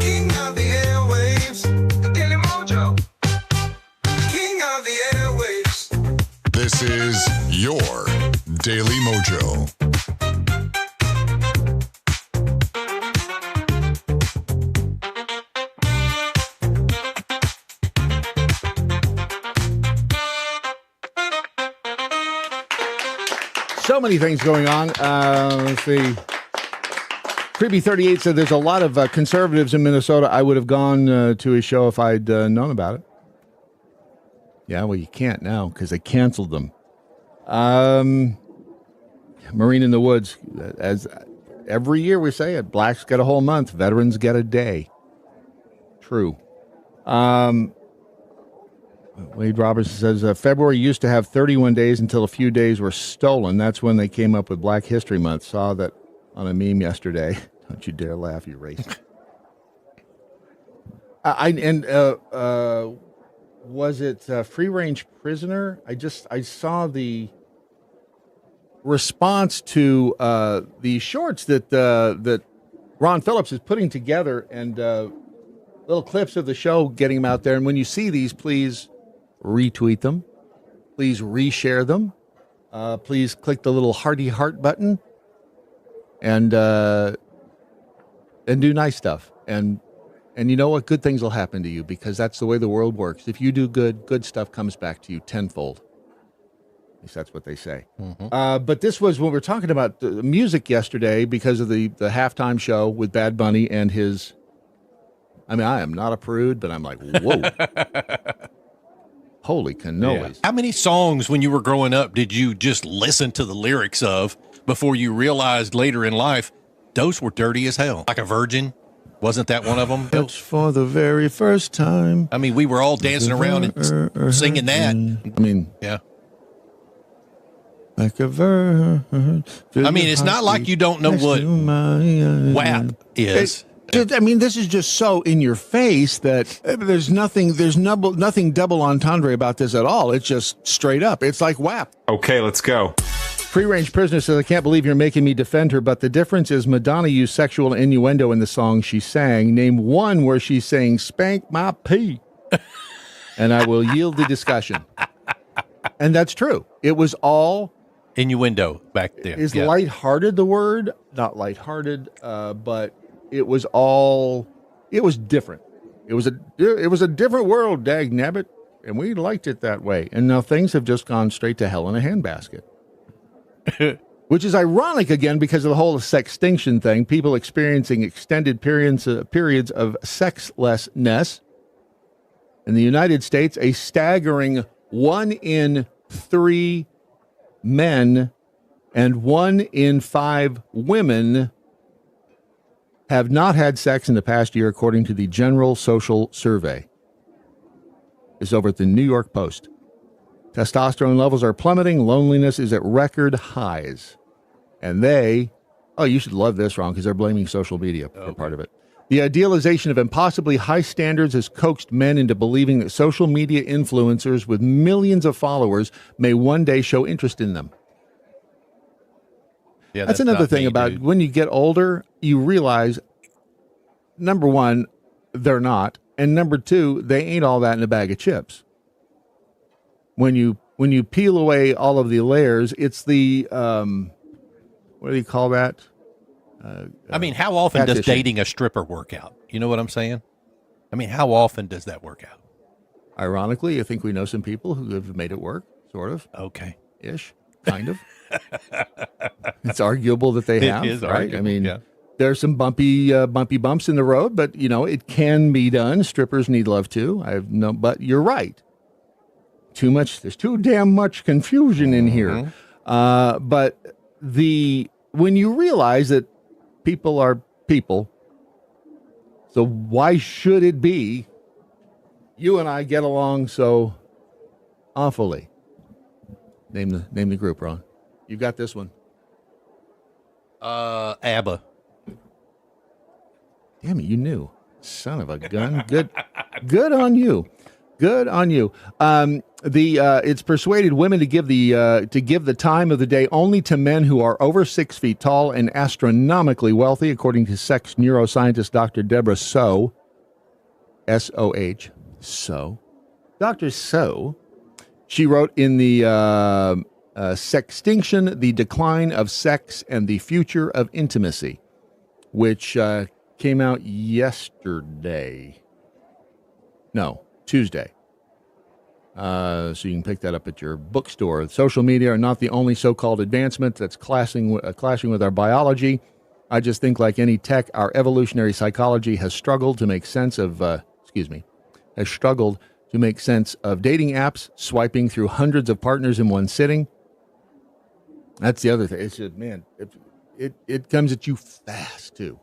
King of the airwaves. The Daily Mojo. King of the airwaves. This is your Daily Mojo. So many things going on. Let's see. Creepy38 said there's a lot of conservatives in Minnesota. I would have gone to his show if I'd known about it. Yeah, well, you can't now because they canceled them. Marine in the Woods. As every year we say it, blacks get a whole month, veterans get a day. True. Wade Robertson says, February used to have 31 days until a few days were stolen. That's when they came up with Black History Month. Saw that on a meme yesterday. Don't you dare laugh, you racist. Was it Free Range Prisoner? I saw the response to the shorts that Ron Phillips is putting together, and little clips of the show, getting them out there. And when you see these, please retweet them. Please reshare them. Please click the little hearty heart button and do nice stuff. And you know what? Good things will happen to you because that's the way the world works. If you do good, good stuff comes back to you tenfold. At least that's what they say. Mm-hmm. But this was when we were talking about the music yesterday because of the halftime show with Bad Bunny and his... I mean, I am not a prude, but I'm like, whoa. Holy cannolis. Yeah. How many songs when you were growing up did you just listen to the lyrics of before you realized later in life those were dirty as hell? Like a Virgin? Wasn't that one of them? That's for the very first time. I mean, we were all dancing around and singing that. I mean, yeah. Like a virgin. I mean, it's not like you don't know what WAP is. I mean, this is just so in your face that there's nothing double entendre about this at all. It's just straight up. It's like WAP. Okay, let's go. Free Range Prisoner says, I can't believe you're making me defend her, but the difference is Madonna used sexual innuendo in the song she sang. Name one where she's saying, spank my pee. And I will yield the discussion. And that's true. It was all innuendo back then. Is lighthearted the word? Not lighthearted, but it was all, it was different. It was a different world, dag nabbit, and we liked it that way. And now things have just gone straight to hell in a handbasket. Which is ironic, again, because of the whole sextinction thing, people experiencing extended periods of sexlessness. In the United States, a staggering 1 in 3 men and 1 in 5 women have not had sex in the past year, according to the General Social Survey. It's over at the New York Post. Testosterone levels are plummeting. Loneliness is at record highs. And you should love this, Ron, because they're blaming social media for part of it. The idealization of impossibly high standards has coaxed men into believing that social media influencers with millions of followers may one day show interest in them. Yeah, that's another thing about when you get older, you realize, number one, they're not, and number two, they ain't all that in a bag of chips. When you peel away all of the layers, it's the what do you call that? I mean, how often does dating a stripper work out? You know what I'm saying? I mean, how often does that work out? Ironically, I think we know some people who have made it work, sort of. Okay. Ish. kind of. It's arguable that they have, It is right? arguable, I mean, yeah. there's some bumpy bumps in the road, but it can be done. Strippers need love too. But you're right. There's too damn much confusion in here. But when you realize that people are people, so why should it be you and I get along so awfully? Name the group, Ron. You got this one. ABBA. Damn it, you knew. Son of a gun. Good on you. Good on you. It's persuaded women to give the time of the day only to men who are over 6 feet tall and astronomically wealthy, according to sex neuroscientist Dr. Deborah Soh, S-O-H, Soh. Dr. Soh, she wrote in the Sextinction, the Decline of Sex and the Future of Intimacy, which came out yesterday. No, Tuesday. So you can pick that up at your bookstore. Social media are not the only so-called advancement that's clashing with our biology. I just think, like any tech, our evolutionary psychology has struggled to make sense of dating apps, swiping through hundreds of partners in one sitting. That's the other thing. It's just, man, it comes at you fast too.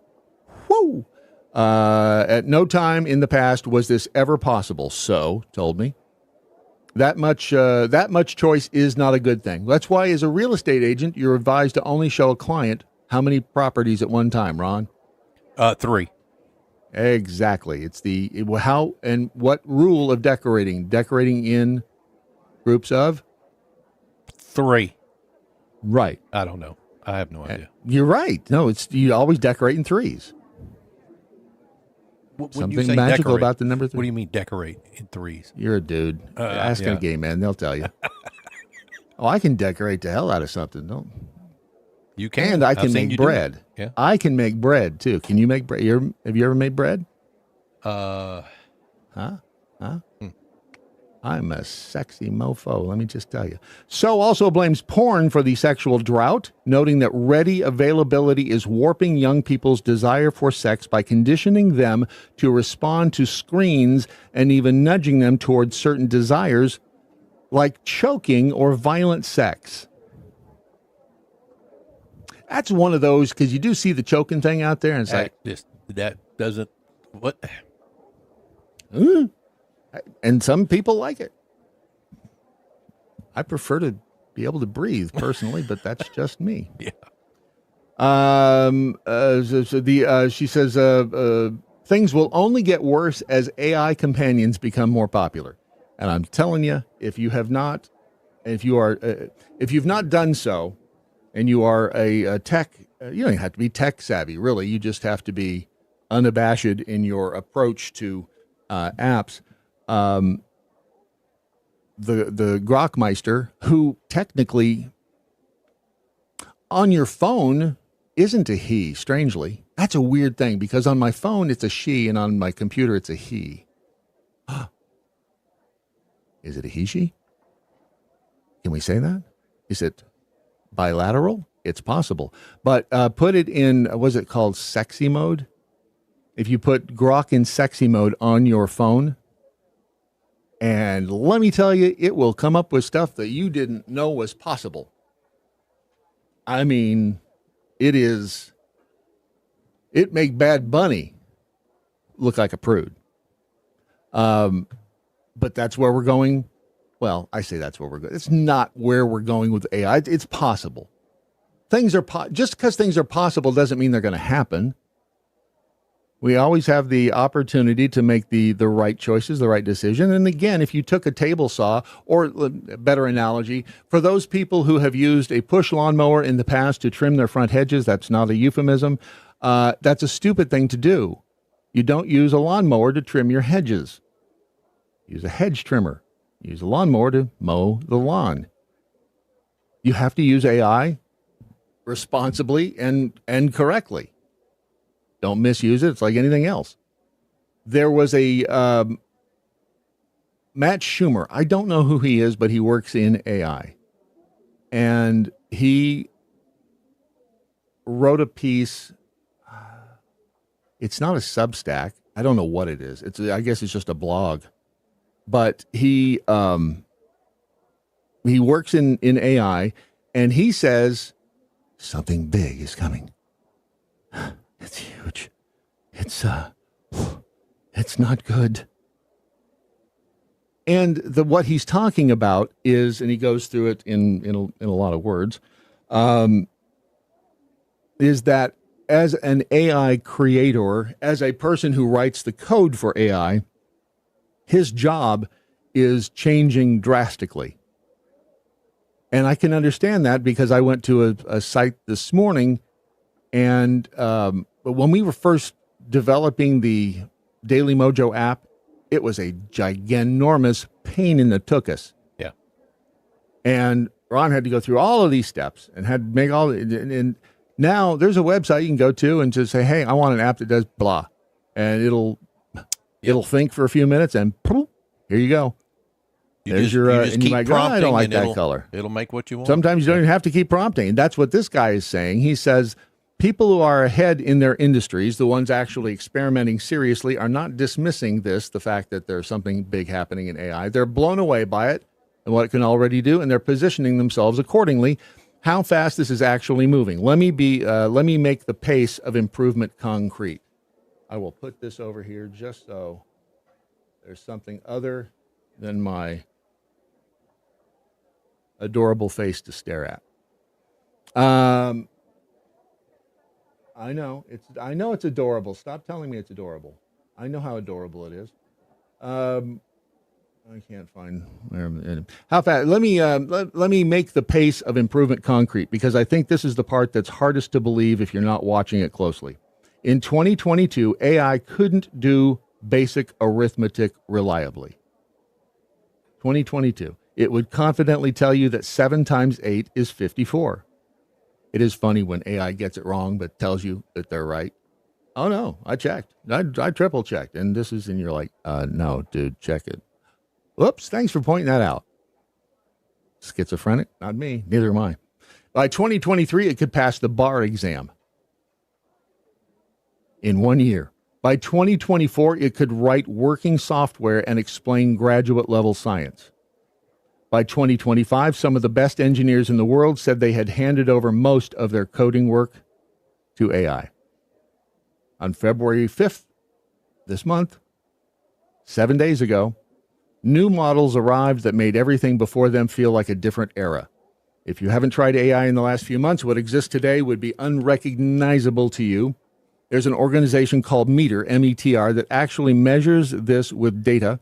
Woo! At no time in the past was this ever possible. So told me that much choice is not a good thing. That's why, as a real estate agent, you're advised to only show a client how many properties at one time, Ron? 3. Exactly. It's how and what rule of decorating? Decorating in groups of 3. Right. I don't know. I have no idea. You're right. No, you always decorate in 3s. Something magical about the number 3. What do you mean decorate in 3s? You're a dude. Ask a gay man. They'll tell you. I can decorate the hell out of something. Don't. You can. And I can make bread. Yeah. I can make bread too. Can you make bread? Have you ever made bread? Huh? I'm a sexy mofo, let me just tell you. So also blames porn for the sexual drought, noting that ready availability is warping young people's desire for sex by conditioning them to respond to screens and even nudging them towards certain desires like choking or violent sex. That's one of those, because you do see the choking thing out there, and it's like... that doesn't... What? And some people like it. I prefer to be able to breathe personally, but that's just me. Yeah. She says things will only get worse as AI companions become more popular. And I'm telling you, if you've not done so, and you are a tech, you don't have to be tech savvy, really. You just have to be unabashed in your approach to apps. The Grokmeister, who technically on your phone isn't a he, strangely. That's a weird thing, because on my phone it's a she and on my computer it's a he. Is it a he-she? Can we say that? Is it bilateral? It's possible. But put it in, what's it called, sexy mode? If you put Grok in sexy mode on your phone, and let me tell you, it will come up with stuff that you didn't know was possible. I mean, it make Bad Bunny look like a prude. But that's where we're going. Well, I say that's where we're going. It's not where we're going with AI. It's possible. Things are just because things are possible doesn't mean they're going to happen. We always have the opportunity to make the right choices, the right decision. And again, if you took a table saw, or a better analogy, for those people who have used a push lawnmower in the past to trim their front hedges, that's not a euphemism. That's a stupid thing to do. You don't use a lawnmower to trim your hedges. Use a hedge trimmer. Use a lawnmower to mow the lawn. You have to use AI responsibly and correctly. Don't misuse it. It's like anything else. There was a Matt Schumer. I don't know who he is, but he works in AI. and he wrote a piece. It's not a Substack. I don't know what it is. I guess it's just a blog. But he works in AI, and he says something big is coming. It's huge. It's not good. And what he's talking about is, and he goes through it in a lot of words, is that as an AI creator, as a person who writes the code for AI, his job is changing drastically. And I can understand that because I went to a site this morning, and when we were first developing the Daily MoJo app, it was a giganormous pain in the tuchus. Yeah. And Ron had to go through all of these steps and had to make and now there's a website you can go to and just say, hey, I want an app that does blah. And it'll think for a few minutes and poof, here you go. There's your, and you might go, I don't like that color. It'll make what you want. Sometimes you don't even have to keep prompting. And that's what this guy is saying. He says people who are ahead in their industries, the ones actually experimenting seriously, are not dismissing the fact that there's something big happening in AI. They're blown away by it and what it can already do, and they're positioning themselves accordingly. How fast this is actually moving. Let me make the pace of improvement concrete. I will put this over here just so there's something other than my adorable face to stare at. I know it's adorable. Stop telling me it's adorable. I know how adorable it is. I can't find how fast. Let me make the pace of improvement concrete, because I think this is the part that's hardest to believe if you're not watching it closely. In 2022, AI couldn't do basic arithmetic reliably. 2022, it would confidently tell you that 7 times 8 is 54. It is funny when AI gets it wrong, but tells you that they're right. Oh no, I checked. I triple checked, and you're like, no, dude, check it. Whoops, thanks for pointing that out. Schizophrenic? Not me. Neither am I. By 2023, it could pass the bar exam in 1 year. By 2024, it could write working software and explain graduate-level science. By 2025, some of the best engineers in the world said they had handed over most of their coding work to AI. On February 5th, this month, 7 days ago, new models arrived that made everything before them feel like a different era. If you haven't tried AI in the last few months, what exists today would be unrecognizable to you. There's an organization called Meter, M-E-T-R, that actually measures this with data.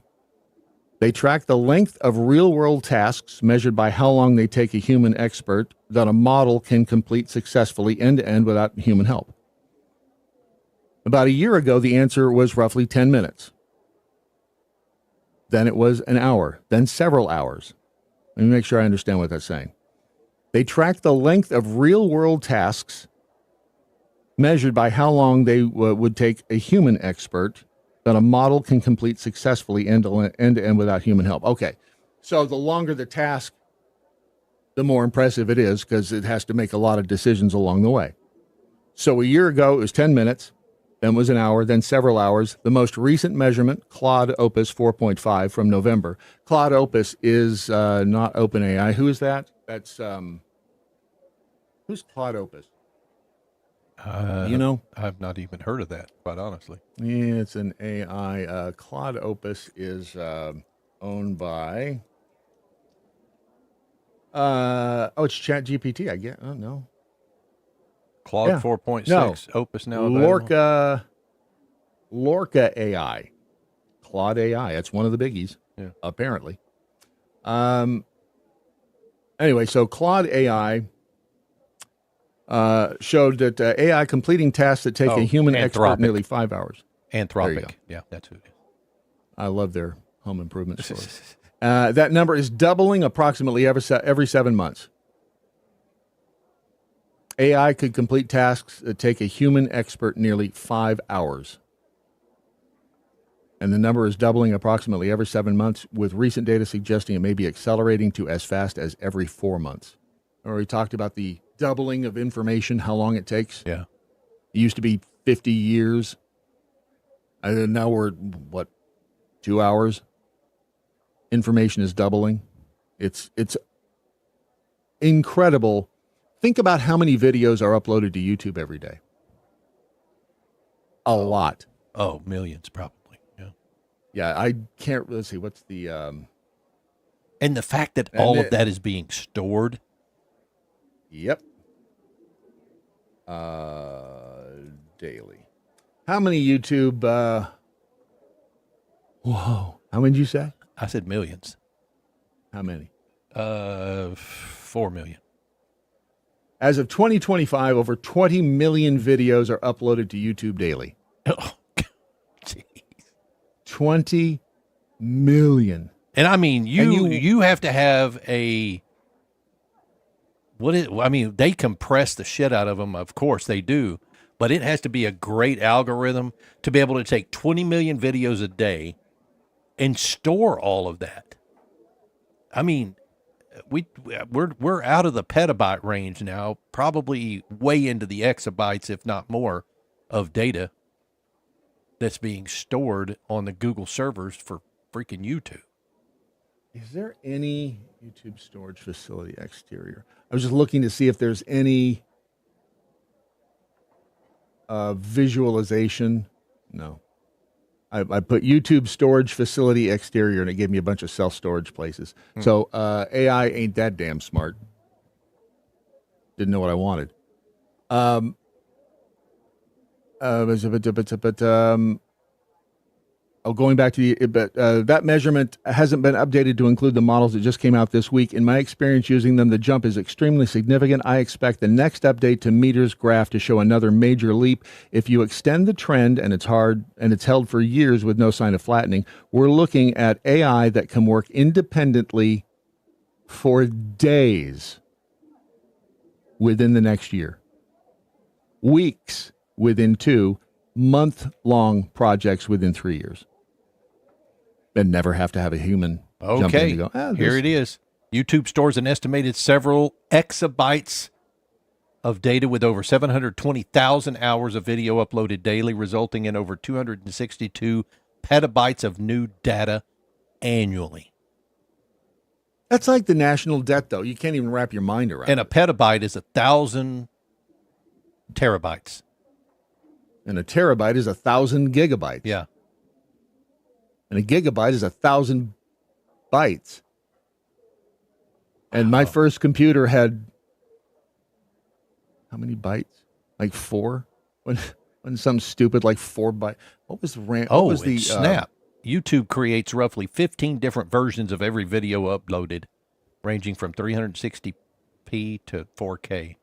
They track the length of real-world tasks measured by how long they take a human expert that a model can complete successfully end-to-end without human help. About a year ago, the answer was roughly 10 minutes. Then it was an hour, then several hours. Let me make sure I understand what that's saying. They track the length of real-world tasks measured by how long they would take a human expert that a model can complete successfully end-to-end without human help. Okay, so the longer the task, the more impressive it is, because it has to make a lot of decisions along the way. So a year ago, it was 10 minutes. Then was an hour, then several hours. The most recent measurement, Claude Opus 4.5 from November. Claude Opus is not OpenAI. Who is that? That's who's Claude Opus? You know? I've not even heard of that, quite honestly. Yeah, it's an AI. Claude Opus is owned by. It's ChatGPT. I guess. Oh no. Claude 4.6, Opus now available. Lorca AI. Claude AI. That's one of the biggies, apparently. Anyway, so Claude AI showed that AI completing tasks that take a human expert nearly 5 hours. Anthropic. Yeah, that's who it is. I love their home improvement stores. That number is doubling approximately every 7 months. AI could complete tasks that take a human expert nearly 5 hours. And the number is doubling approximately every 7 months, with recent data suggesting it may be accelerating to as fast as every 4 months. or we talked about the doubling of information, how long it takes. Yeah. It used to be 50 years. And now we're, 2 hours? Information is doubling. It's incredible. Think about how many videos are uploaded to YouTube every day. A lot. Oh, millions probably. Yeah. Yeah, I can't, let's see, what's the... and the fact that all of that is being stored. Yep. Daily. How many YouTube, whoa, how many did you say? I said millions. How many? 4 million. As of 2025, over 20 million videos are uploaded to YouTube daily. Oh, jeez. 20 million. And I mean, you have to have a, they compress the shit out of them. Of course they do, but it has to be a great algorithm to be able to take 20 million videos a day and store all of that. I mean, we're out of the petabyte range now, probably way into the exabytes, if not more, of data that's being stored on the Google servers for freaking YouTube. Is there any YouTube storage facility exterior? I was just looking to see if there's any visualization. No. I put YouTube storage facility exterior, and it gave me a bunch of self-storage places. So AI ain't that damn smart. Didn't know what I wanted. Going back to that measurement hasn't been updated to include the models that just came out this week. In my experience using them, the jump is extremely significant. I expect the next update to meters graph to show another major leap. If you extend the trend, and it's held for years with no sign of flattening, we're looking at AI that can work independently for days within the next year, weeks within 2, month-long projects within 3 years. And never have to have a human jump in and go, here it is. YouTube stores an estimated several exabytes of data with over 720,000 hours of video uploaded daily, resulting in over 262 petabytes of new data annually. That's like the national debt, though. You can't even wrap your mind around and it. A petabyte is 1,000 terabytes. And a terabyte is 1,000 gigabytes. Yeah. And a gigabyte is 1,000 bytes. And my first computer had how many bytes? Like 4? When some stupid like 4 byte. What was the RAM? Snap. YouTube creates roughly 15 different versions of every video uploaded, ranging from 360p to 4K.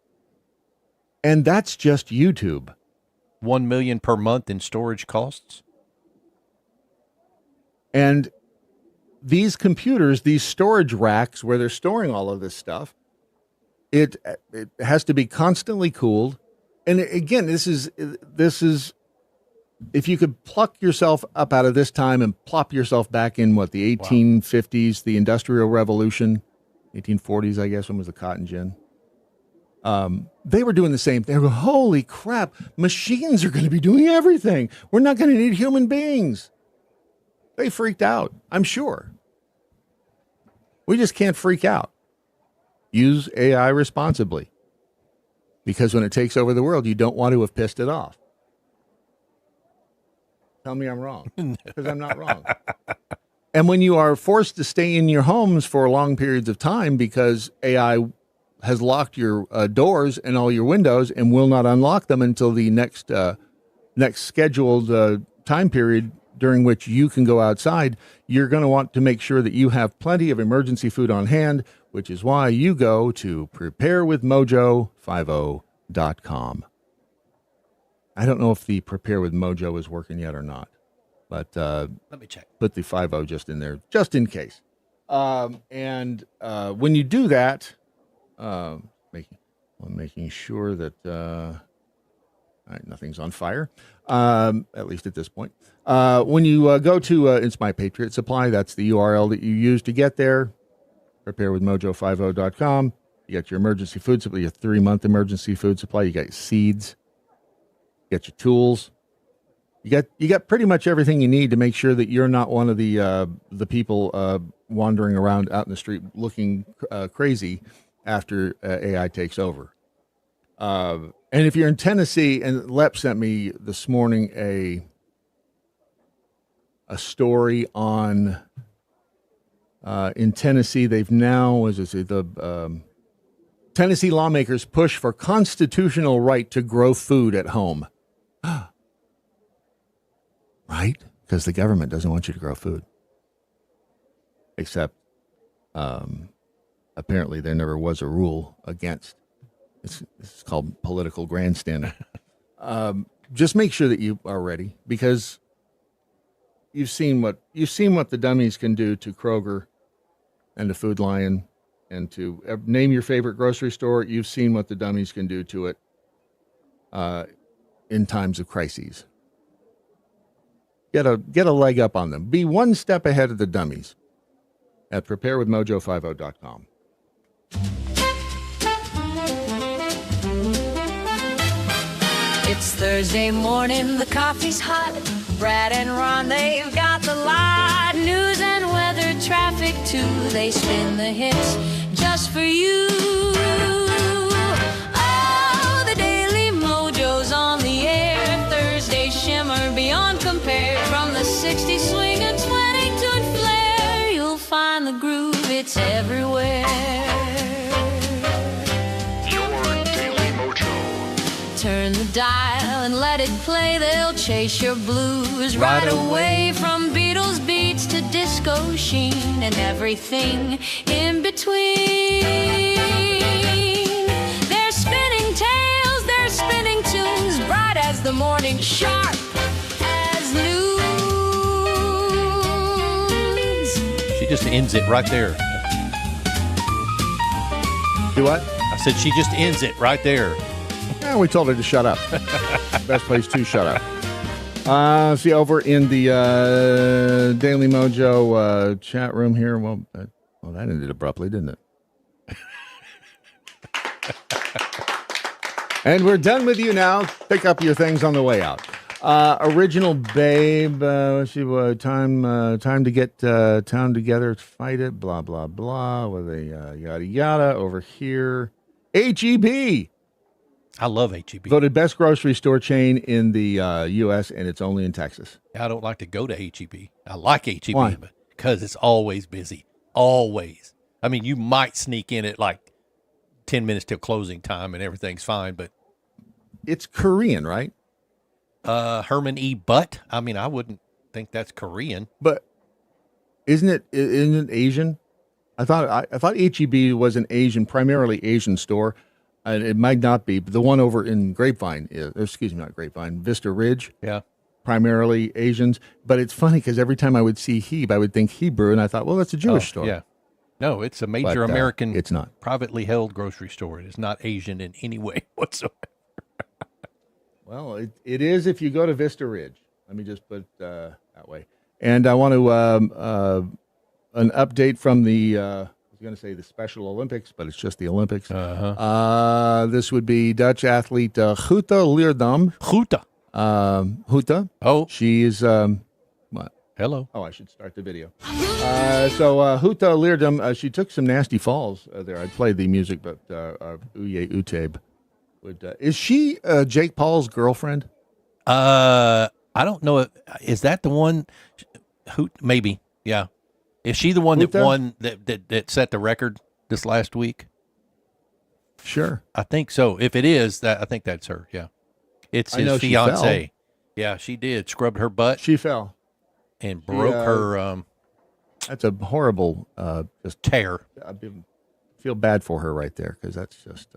And that's just YouTube. $1 million per month in storage costs. And these computers, these storage racks where they're storing all of this stuff, it has to be constantly cooled. And again, this is if you could pluck yourself up out of this time and plop yourself back in the 1850s, the Industrial Revolution, 1840s, I guess, when was the cotton gin? They were doing the same thing. They were, holy crap, machines are going to be doing everything. We're not going to need human beings. They freaked out, I'm sure. We just can't freak out. Use AI responsibly. Because when it takes over the world, you don't want to have pissed it off. Tell me I'm wrong, because I'm not wrong. And when you are forced to stay in your homes for long periods of time because AI has locked your doors and all your windows and will not unlock them until the next scheduled time period during which you can go outside, you're going to want to make sure that you have plenty of emergency food on hand, which is why you go to preparewithmojo50.com. I don't know if the Prepare with Mojo is working yet or not, but let me check. Put the 50 just in there, just in case. And when you do that, making sure that nothing's on fire, at least at this point. When you go to It's My Patriot Supply, that's the URL that you use to get there, preparewithmojo50.com. You got your emergency food supply, your 3-month emergency food supply. You got your seeds. You got your tools. You got pretty much everything you need to make sure that you're not one of the people wandering around out in the street looking crazy after AI takes over. And if you're in Tennessee, and Lep sent me this morning a story on in Tennessee, they've now, Tennessee lawmakers push for constitutional right to grow food at home. Right? Because the government doesn't want you to grow food. Except, apparently there never was a rule against. It's called political grandstanding. Just make sure that you are ready, because you've seen what the dummies can do to Kroger and to Food Lion and to name your favorite grocery store. You've seen what the dummies can do to it in times of crises. Get a leg up on them. Be one step ahead of the dummies at preparewithmojo50.com. It's Thursday morning, the coffee's hot. Brad and Ron, they've got the lot. News and weather, traffic too. They spin the hits just for you. Oh, the Daily Mojo's on the air. Thursday shimmer beyond compare. From the 60s swing and 22 flair, you'll find the groove, it's everywhere. Turn the dial and let it play. They'll chase your blues right away. From Beatles beats to disco sheen and everything in between. They're spinning tales, they're spinning tunes, bright as the morning, sharp as noons. She just ends it right there. Do what? I said she just ends it right there. Yeah, we told her to shut up. Best place to shut up. See, over in the Daily Mojo chat room here. Well, that ended abruptly, didn't it? And we're done with you now. Pick up your things on the way out. Original Babe. Time to get town together to fight it. Blah, blah, blah. With a yada, yada over here. HEB. I love HEB. Voted best grocery store chain in the U.S., and it's only in Texas. I don't like to go to HEB. I like HEB. Why? Because it's always busy. Always. I mean, you might sneak in at like 10 minutes till closing time and everything's fine, but... It's Korean, right? Herman E. Butt. I mean, I wouldn't think that's Korean. But isn't it Asian? I thought HEB was an primarily Asian store. And it might not be, but the one over in Vista Ridge. Yeah. Primarily Asians. But it's funny because every time I would see HEB, I would think Hebrew, and I thought, well, that's a Jewish store. Yeah. No, it's a major American, it's not. Privately held grocery store. It is not Asian in any way whatsoever. Well, it is if you go to Vista Ridge. Let me just put it that way. And I want to an update from the... I was going to say the Special Olympics, but it's just the Olympics. This would be Dutch athlete Guta Leerdam. Guta. Oh. She is... what? Hello. Oh, I should start the video. Guta Leerdam, she took some nasty falls there. I'd play the music, but Uye Uteb. Is she Jake Paul's girlfriend? I don't know. Is that the one? Maybe. Yeah. Is she the one that won that set the record this last week? Sure. I think so. If it is, I think that's her. Yeah. It's his fiance. Yeah, she did. Scrubbed her butt. She fell. And broke her. That's a horrible just tear. I feel bad for her right there because that's just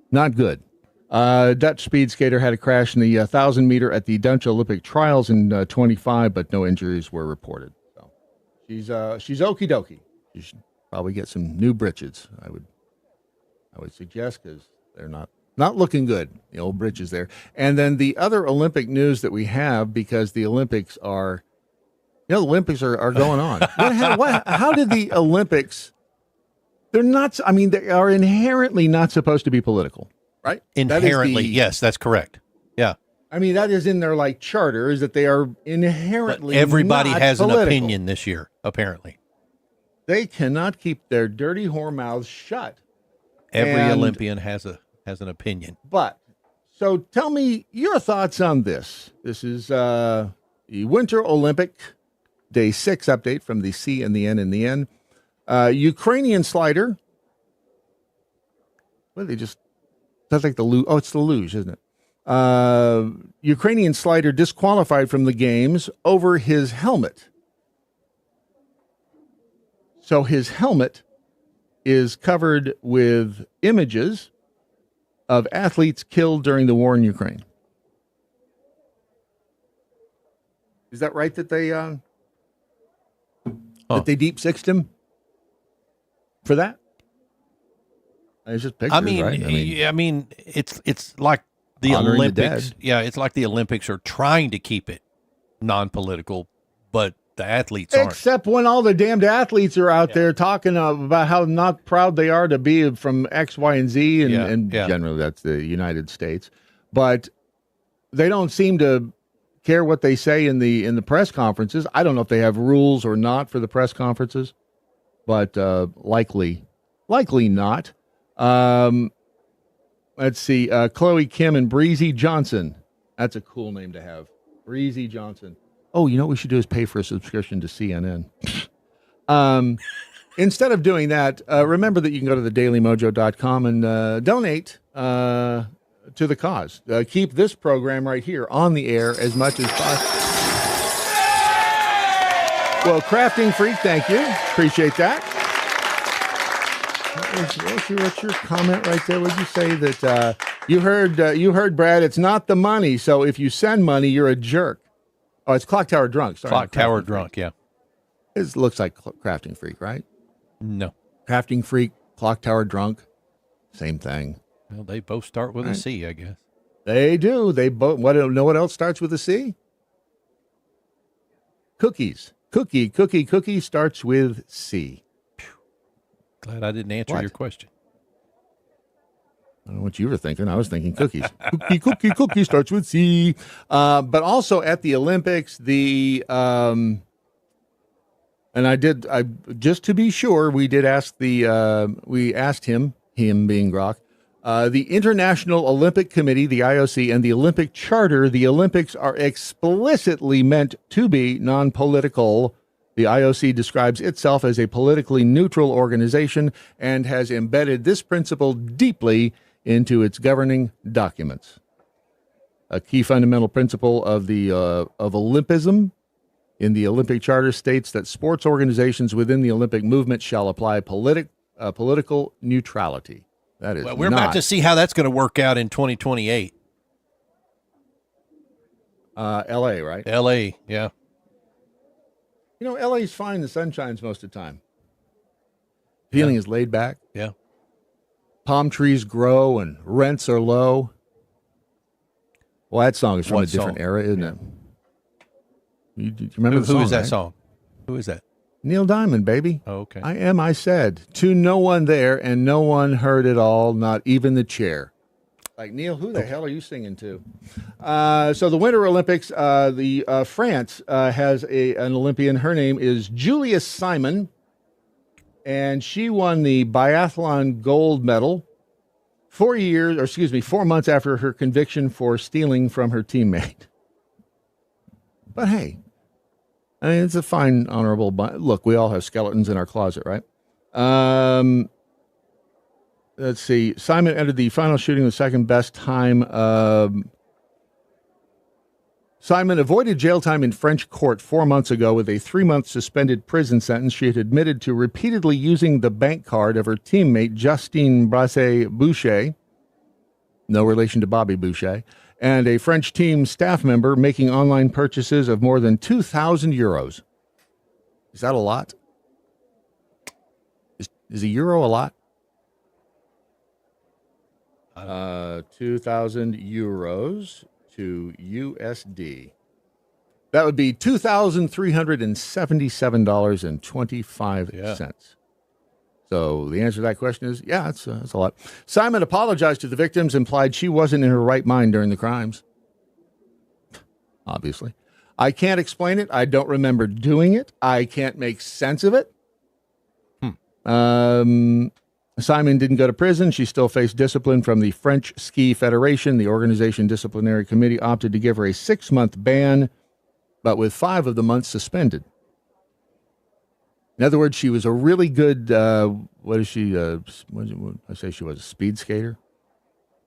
not good. Dutch speed skater had a crash in the 1,000 meter at the Dutch Olympic trials in 25, but no injuries were reported. She's okie dokie. You should probably get some new britches. I would suggest because they're not looking good. The old britches there. And then the other Olympic news that we have, because the Olympics are, the Olympics are going on. How did the Olympics They're not. I mean, they are inherently not supposed to be political, right? Inherently, yes, that's correct. Yeah. I mean, that is in their like charter, is that they are inherently. But everybody not has political. an opinion this year, apparently. They cannot keep their dirty whore mouths shut. Every Olympian has an opinion. But so tell me your thoughts on this. This is the Winter Olympic Day 6 update from the C and the N and the N. Ukrainian slider. What they just? That's like the luge. Oh, it's the luge, isn't it? Ukrainian slider disqualified from the games over his helmet. So his helmet is covered with images of athletes killed during the war in Ukraine. Is that right that they deep sixed him for that? It's just pictures, right? I mean, it's like the Olympics. Yeah, it's like the Olympics are trying to keep it non-political, but the athletes aren't. Except when all the damned athletes are out there talking about how not proud they are to be from X, Y, and Z, and generally that's the United States. But they don't seem to care what they say in the press conferences. I don't know if they have rules or not for the press conferences, but likely not. Let's see. Chloe Kim and Breezy Johnson. That's a cool name to have. Breezy Johnson. Oh, you know what we should do is pay for a subscription to CNN. Instead of doing that, remember that you can go to thedailymojo.com and donate to the cause. Keep this program right here on the air as much as possible. Well, Crafting Freak, thank you. Appreciate that. What's your comment right there? Would you say that you heard, Brad, it's not the money, so if you send money, you're a jerk. Oh, it's Clock Tower Drunk. Sorry, Clock Tower Drunk, yeah. It looks like Crafting Freak, right? No. Crafting Freak, Clock Tower Drunk, same thing. Well, they both start with a C, I guess. They do. They both. Know what else starts with a C? Cookies. Cookie starts with C. Glad I didn't answer your question. I don't know what you were thinking. I was thinking cookies. Cookie starts with C. But also at the Olympics, and I just to be sure, we did ask we asked him being Grok, the International Olympic Committee, the IOC, and the Olympic Charter, the Olympics are explicitly meant to be non-political. The IOC describes itself as a politically neutral organization and has embedded this principle deeply into its governing documents. A key fundamental principle of Olympism in the Olympic Charter states that sports organizations within the Olympic movement shall apply political neutrality. That is, we're about to see how that's going to work out in 2028. L.A., right? L.A., yeah. You know, L.A.'s fine. The sun shines most of the time. Feeling is laid back. Yeah. Palm trees grow and rents are low. Well, that song is from a different era, isn't it? You remember the song? Who is that right? song? Who is that? Neil Diamond, baby. Oh, okay. I said. To no one there, and no one heard it all, not even the chair. Like, Neil, who the hell are you singing to? So the Winter Olympics, France has an Olympian. Her name is Julia Simon, and she won the biathlon gold medal 4 months after her conviction for stealing from her teammate. But hey, I mean, it's a fine, honorable. Look, we all have skeletons in our closet, right? Let's see. Simon entered the final shooting with second best time. Simon avoided jail time in French court 4 months ago with a 3-month suspended prison sentence. She had admitted to repeatedly using the bank card of her teammate, Justine Brassé-Boucher, no relation to Bobby Boucher, and a French team staff member, making online purchases of more than 2,000 euros. Is that a lot? Is a euro a lot? 2,000 euros to USD. That would be $2,377.25. So the answer to that question is, yeah, that's a lot. Simon apologized to the victims, implied she wasn't in her right mind during the crimes. Obviously. I can't explain it. I don't remember doing it. I can't make sense of it. Simon didn't go to prison. She still faced discipline from the French Ski Federation. The organization disciplinary committee opted to give her a 6-month ban, but with 5 of the months suspended. In other words, she was a really good, what is she, I say she was a speed skater?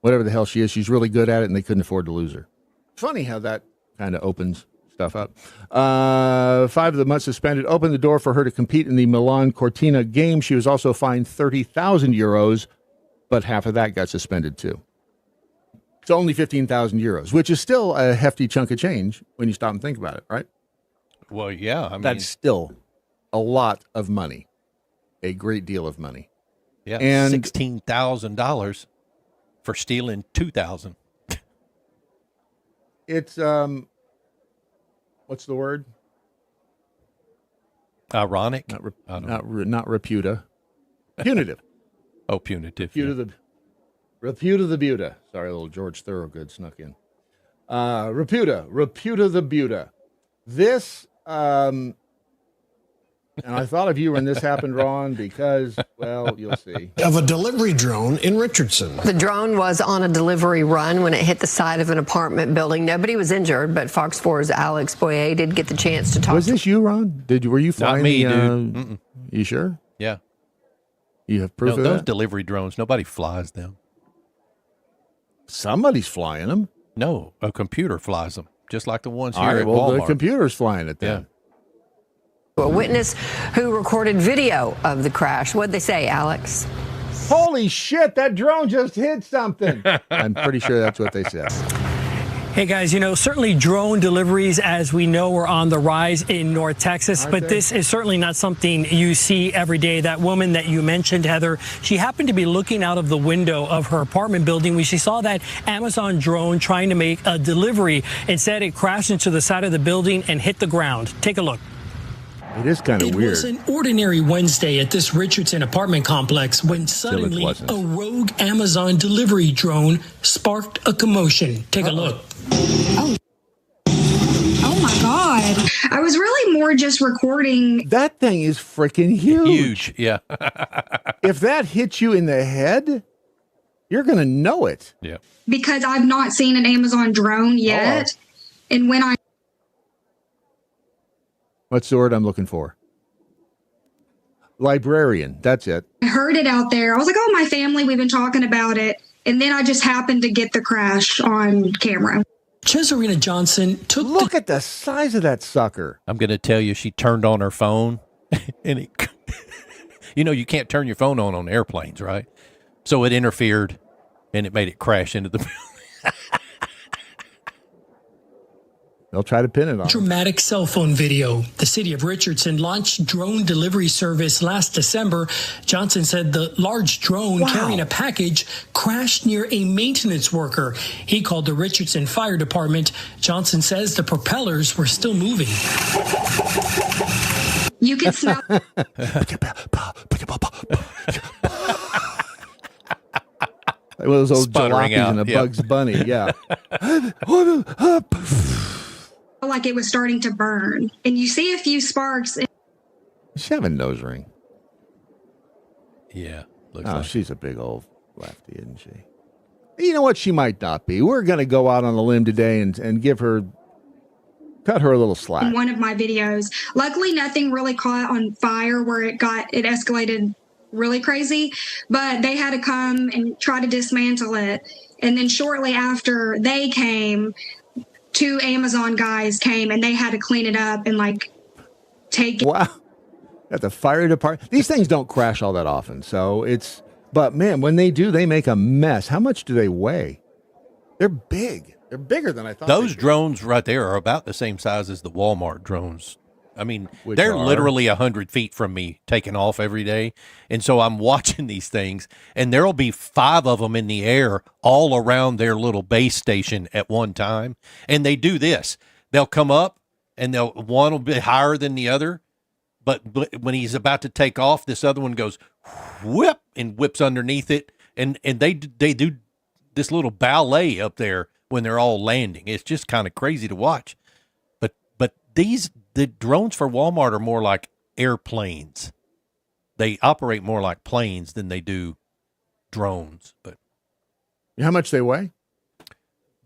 Whatever the hell she is, she's really good at it, and they couldn't afford to lose her. Funny how that kind of opens stuff up. 5 of the months suspended opened the door for her to compete in the Milan Cortina game. She was also fined 30,000 euros, but half of that got suspended too. It's only 15,000 euros, which is still a hefty chunk of change when you stop and think about it, right? Well, yeah. I mean, that's still a lot of money, a great deal of money. Yeah, and $16,000 for stealing 2,000. It's what's the word? Ironic. Not reputa. Punitive. Oh, punitive. Reputa the Buta. Sorry, a little George Thorogood snuck in. Reputa the Buta. This, and I thought of you when this happened, Ron, because, well, you'll see. Of a delivery drone in Richardson. The drone was on a delivery run when it hit the side of an apartment building. Nobody was injured, but Fox 4's Alex Boyer did get the chance to talk. Was this you, Ron? Were you flying? Not me, dude. You sure? Yeah. You have proof of those that? delivery drones, nobody flies them. Somebody's flying them. No, a computer flies them, just like the ones All here right, at well, Walmart. the computer's flying it then. A witness who recorded video of the crash. What'd they say, Alex? Holy shit, that drone just hit something. I'm pretty sure that's what they said. Hey guys, certainly drone deliveries, as we know, are on the rise in North Texas, but this is certainly not something you see every day. That woman that you mentioned, Heather, she happened to be looking out of the window of her apartment building when she saw that Amazon drone trying to make a delivery. Instead, it crashed into the side of the building and hit the ground. Take a look. It is kind of weird. It was an ordinary Wednesday at this Richardson apartment complex when suddenly a rogue Amazon delivery drone sparked a commotion. Take a look. Oh my God. I was really more just recording. That thing is freaking huge. Huge, yeah. If that hits you in the head, you're going to know it. Yeah. Because I've not seen an Amazon drone yet. And when I What's the word I'm looking for? Librarian. That's it. heard it out there, I was like, oh, my family, we've been talking about it. And then I just happened to get the crash on camera. Cesarina Johnson took Look at the size of that sucker. I'm going to tell you, she turned on her phone, and it, you can't turn your phone on airplanes, right? So it interfered, and it made it crash into the building. They'll try to pin it on. Dramatic cell phone video. The city of Richardson launched drone delivery service last December. Johnson said the large drone carrying a package crashed near a maintenance worker. He called the Richardson Fire Department. Johnson says the propellers were still moving. You can smell. Those old Sputtering jalopies out, and a yep. Bugs Bunny, yeah. Like it was starting to burn. And you see a few sparks. She have a nose ring. Yeah. She's a big old lefty, isn't she? You know what? She might not be. We're going to go out on a limb today and cut her a little slack. In one of my videos. Luckily, nothing really caught on fire where it escalated really crazy, but they had to come and try to dismantle it. And then shortly after they came, 2 Amazon guys came and they had to clean it up and take it. Wow. At the fire department. These things don't crash all that often. But man, when they do, they make a mess. How much do they weigh? They're big. They're bigger than I thought. Those drones right there are about the same size as the Walmart drones. I mean, Which they're are? literally 100 feet from me taking off every day. And so I'm watching these things, and there'll be 5 of them in the air all around their little base station at one time. And they do this. They'll come up, and one will be higher than the other. But when he's about to take off, this other one goes whip, and whips underneath it. And they do this little ballet up there when they're all landing. It's just kind of crazy to watch. But the drones for Walmart are more like airplanes. They operate more like planes than they do drones. But how much they weigh?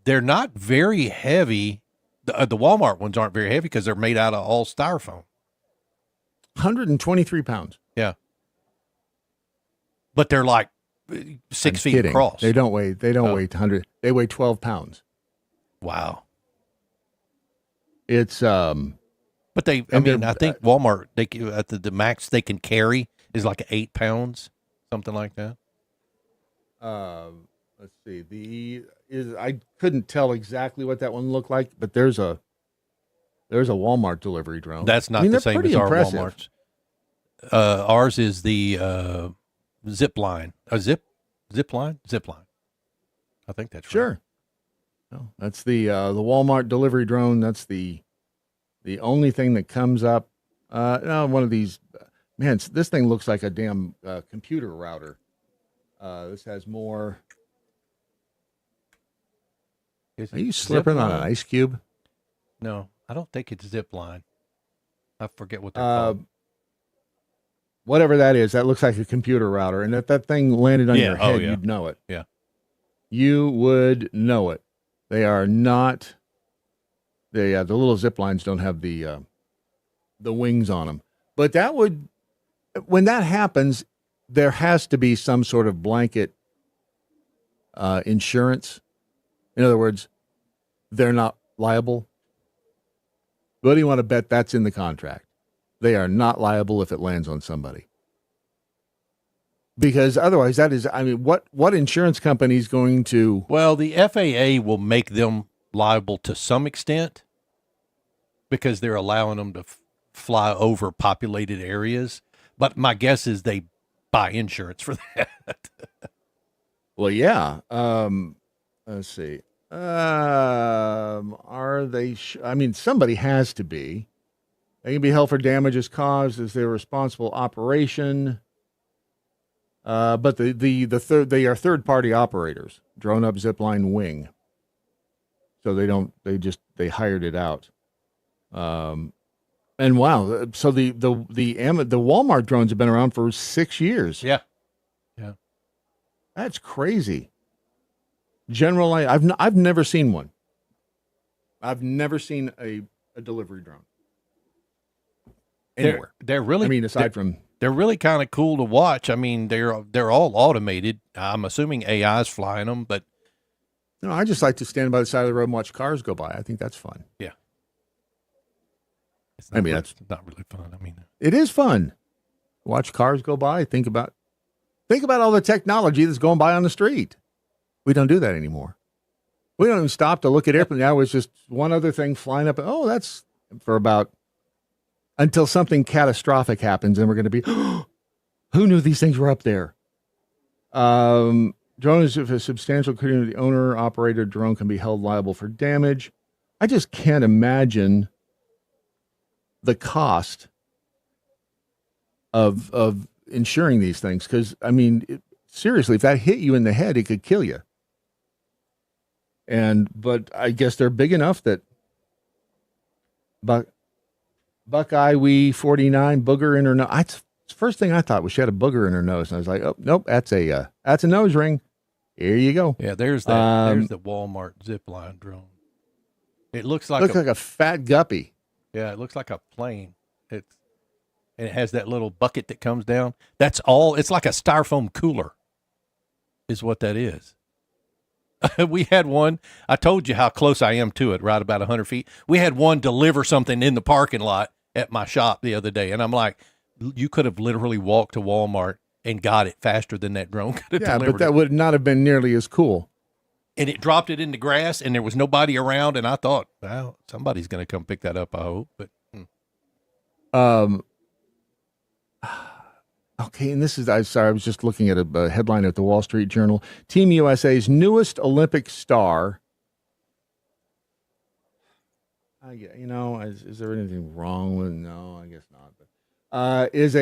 They're not very heavy. The Walmart ones aren't very heavy because they're made out of all styrofoam. 123 pounds. Yeah. But they're like 6 feet across. They don't weigh 100. They weigh 12 pounds. Wow. It's but I think Walmart, they at the max they can carry is like 8 pounds, something like that. Let's see. I couldn't tell exactly what that one looked like, but there's a Walmart delivery drone. That's not the same as our Walmarts. Ours is the zip line. Zip line. I think that's sure. Right. No, that's the Walmart delivery drone. That's the only thing that comes up. One of these. Man, this thing looks like a damn computer router. This has more. Are you slipping on an ice cube? No, I don't think it's zip line. I forget what they're called. Whatever that is, that looks like a computer router. And if that thing landed on your head, you'd know it. Yeah. You would know it. They are not. The little zip lines don't have the wings on them. But that would, when that happens, there has to be some sort of blanket insurance. In other words, they're not liable. What do you want to bet that's in the contract? They are not liable if it lands on somebody. Because otherwise, that is, what insurance company is going to... Well, the FAA will make them liable to some extent because they're allowing them to fly over populated areas. But my guess is they buy insurance for that. Well, yeah. Let's see. Are they... somebody has to be. They can be held for damages caused as their responsible operation. But they are third-party operators. Drone Up Zipline Wing. So they hired it out. And wow, so the Walmart drones have been around for 6 years. Yeah. That's crazy. Generally, I've never seen one. I've never seen a delivery drone anywhere. They're really. Aside from. They're really kind of cool to watch. They're all automated. I'm assuming AI is flying them, but I just like to stand by the side of the road and watch cars go by. I think that's fun. Yeah. That's not really fun. It is fun. Watch cars go by. Think about all the technology that's going by on the street. We don't do that anymore. We don't even stop to look at airplanes. Now it's just one other thing flying up. Oh, that's for about until something catastrophic happens, and we're going to be, who knew these things were up there? Drone is if a substantial community owner operator drone can be held liable for damage. I just can't imagine the cost of insuring these things because, seriously, if that hit you in the head, it could kill you. But I guess they're big enough that Buckeye Wee 49 booger in her nose. That's the first thing I thought was she had a booger in her nose, and I was like, oh nope, that's a nose ring. Here you go. Yeah, there's that. There's the Walmart Zipline drone. It looks like a fat guppy. Yeah, it looks like a plane. And it has that little bucket that comes down. That's all. It's like a styrofoam cooler, is what that is. We had one. I told you how close I am to it, right about 100 feet. We had one deliver something in the parking lot at my shop the other day, and I'm like, you could have literally walked to Walmart and got it faster than that drone could have delivered. Yeah, but that would not have been nearly as cool. And it dropped it in the grass, and there was nobody around, and I thought, well, somebody's going to come pick that up, I hope. But okay, and this is, I was just looking at a headline at the Wall Street Journal. Team USA's newest Olympic star. Is there anything wrong with? No, I guess not. But is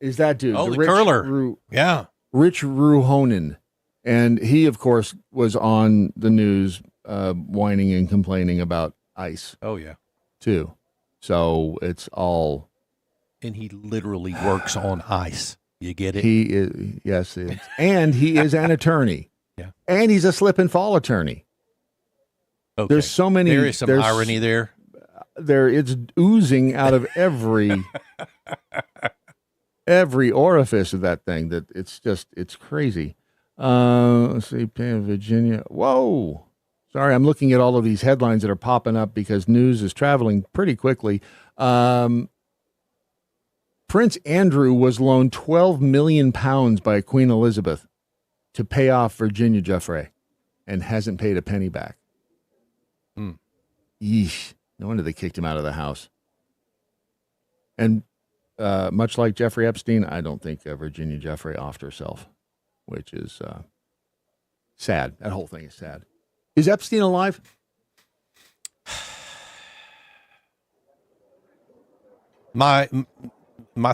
is that dude. Oh, the curler. Yeah. Rich Ruhonen. And he, of course, was on the news whining and complaining about ice. Oh, yeah. Too. So it's all... And he literally works on ice. You get it? He is, yes. And he is an attorney. Yeah. And he's a slip and fall attorney. Okay. There's so many... There is some irony there. It's oozing out of every orifice of that thing that it's crazy. Let's see, Virginia. Whoa. Sorry, I'm looking at all of these headlines that are popping up because news is traveling pretty quickly. Prince Andrew was loaned 12 million pounds by Queen Elizabeth to pay off Virginia Giuffre and hasn't paid a penny back. Yeesh. No wonder they kicked him out of the house. And much like Jeffrey Epstein, I don't think Virginia Giuffre offed herself, which is sad. That whole thing is sad. Is Epstein alive? My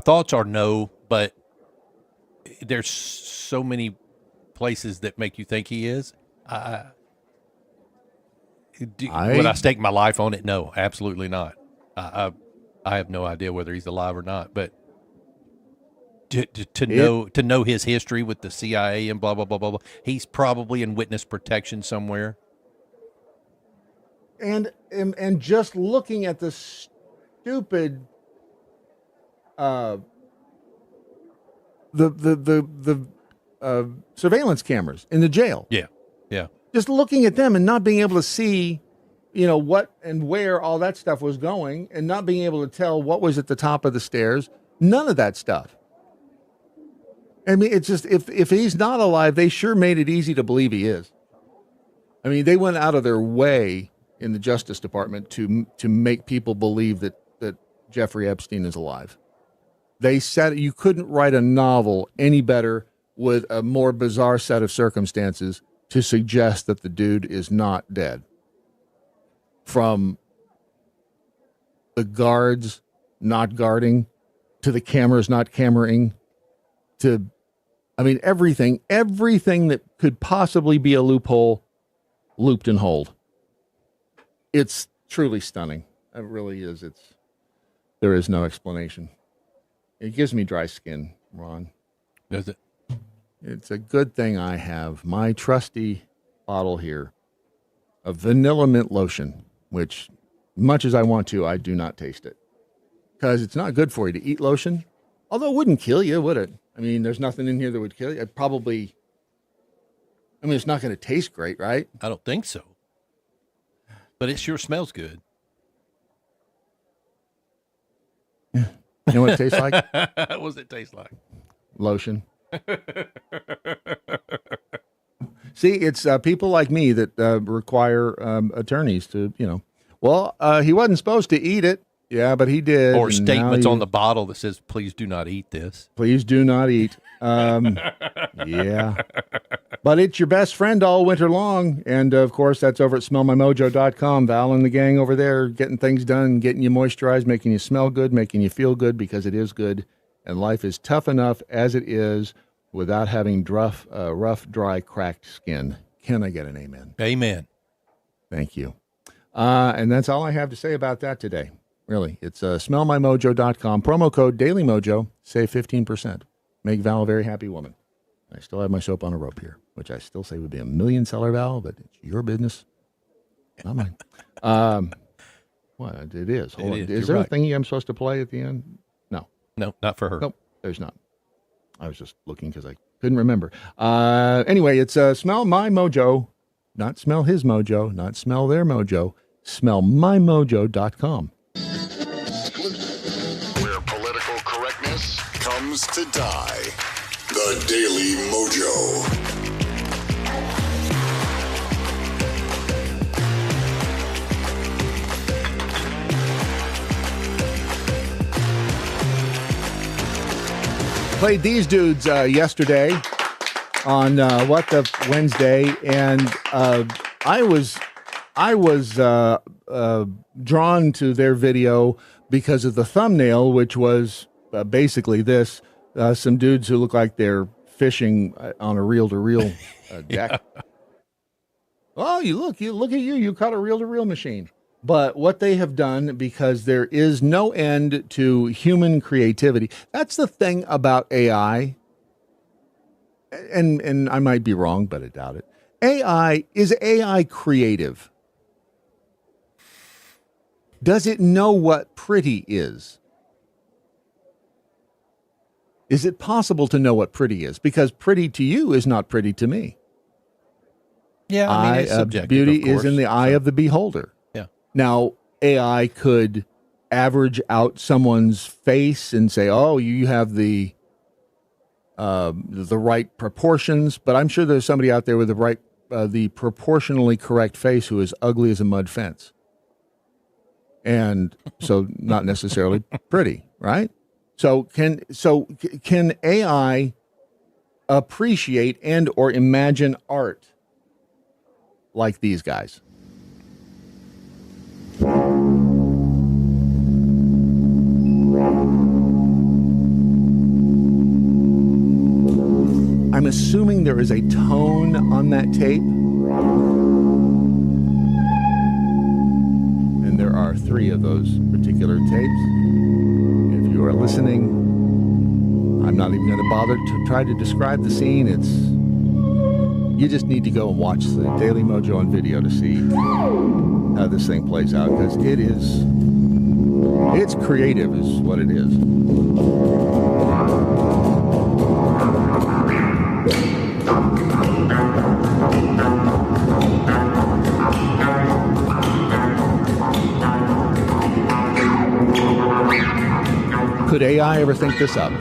thoughts are no, but there's so many places that make you think he is. Would I stake my life on it? No, absolutely not. I have no idea whether he's alive or not. But to know his history with the CIA and blah blah blah blah blah, he's probably in witness protection somewhere. And just looking at the stupid, the surveillance cameras in the jail. Yeah. Yeah. Just looking at them and not being able to see, what and where all that stuff was going and not being able to tell what was at the top of the stairs. None of that stuff. I mean, it's just, if he's not alive, they sure made it easy to believe he is. I mean, they went out of their way in the Justice Department to make people believe that Jeffrey Epstein is alive. They said you couldn't write a novel any better with a more bizarre set of circumstances to suggest that the dude is not dead. From the guards not guarding, to the cameras not cameraing, to, everything that could possibly be a loophole, looped and holed. It's truly stunning. It really is. There is no explanation. It gives me dry skin, Ron. Does it? It's a good thing I have my trusty bottle here of vanilla mint lotion, which, much as I want to, I do not taste it. Because it's not good for you to eat lotion. Although it wouldn't kill you, would it? There's nothing in here that would kill you. It's not going to taste great, right? I don't think so. But it sure smells good. Yeah. You know what it tastes like? What does it taste like? Lotion. See, it's people like me that require attorneys to, he wasn't supposed to eat it. Yeah, but he did. Or statements on the bottle that says, please do not eat this. Please do not eat. Yeah. But it's your best friend all winter long. And, of course, that's over at smellmymojo.com. Val and the gang over there getting things done, getting you moisturized, making you smell good, making you feel good because it is good. And life is tough enough as it is without having rough, dry, cracked skin. Can I get an amen? Amen. Thank you. And that's all I have to say about that today. Really, it's smellmymojo.com. Promo code DailyMojo. Save 15%. Make Val a very happy woman. I still have my soap on a rope here, which I still say would be a $1 million seller, Val, but it's your business, not mine. What? It is. Hold on. Is there a thingy I'm supposed to play at the end? No. No, not for her. Nope, there's not. I was just looking because I couldn't remember. Anyway, it's Smell My Mojo, not Smell His Mojo, not Smell Their Mojo. SmellMyMojo.com. Where political correctness comes to die. The Daily Mojo. Played these dudes yesterday on What the Wednesday, and I was drawn to their video because of the thumbnail, which was basically this: some dudes who look like they're fishing on a reel-to-reel deck. Oh, you look at you. You caught a reel-to-reel machine. But what they have done, because there is no end to human creativity, that's the thing about AI. And I might be wrong, but I doubt it. Is AI creative? Does it know what pretty is? Is it possible to know what pretty is? Because pretty to you is not pretty to me. Yeah, I mean, it's subjective, beauty of course, is in the eye of the beholder. Yeah. Now, AI could average out someone's face and say, "Oh, you have the right proportions," but I'm sure there's somebody out there with the proportionally correct face who is ugly as a mud fence, and so not necessarily pretty, right? So can AI appreciate and or imagine art like these guys? I'm assuming there is a tone on that tape. And there are 3 of those particular tapes. If you are listening, I'm not even going to bother to try to describe the scene. You just need to go and watch the Daily MoJo on video to see how this thing plays out, because it's creative is what it is. Could AI ever think this up?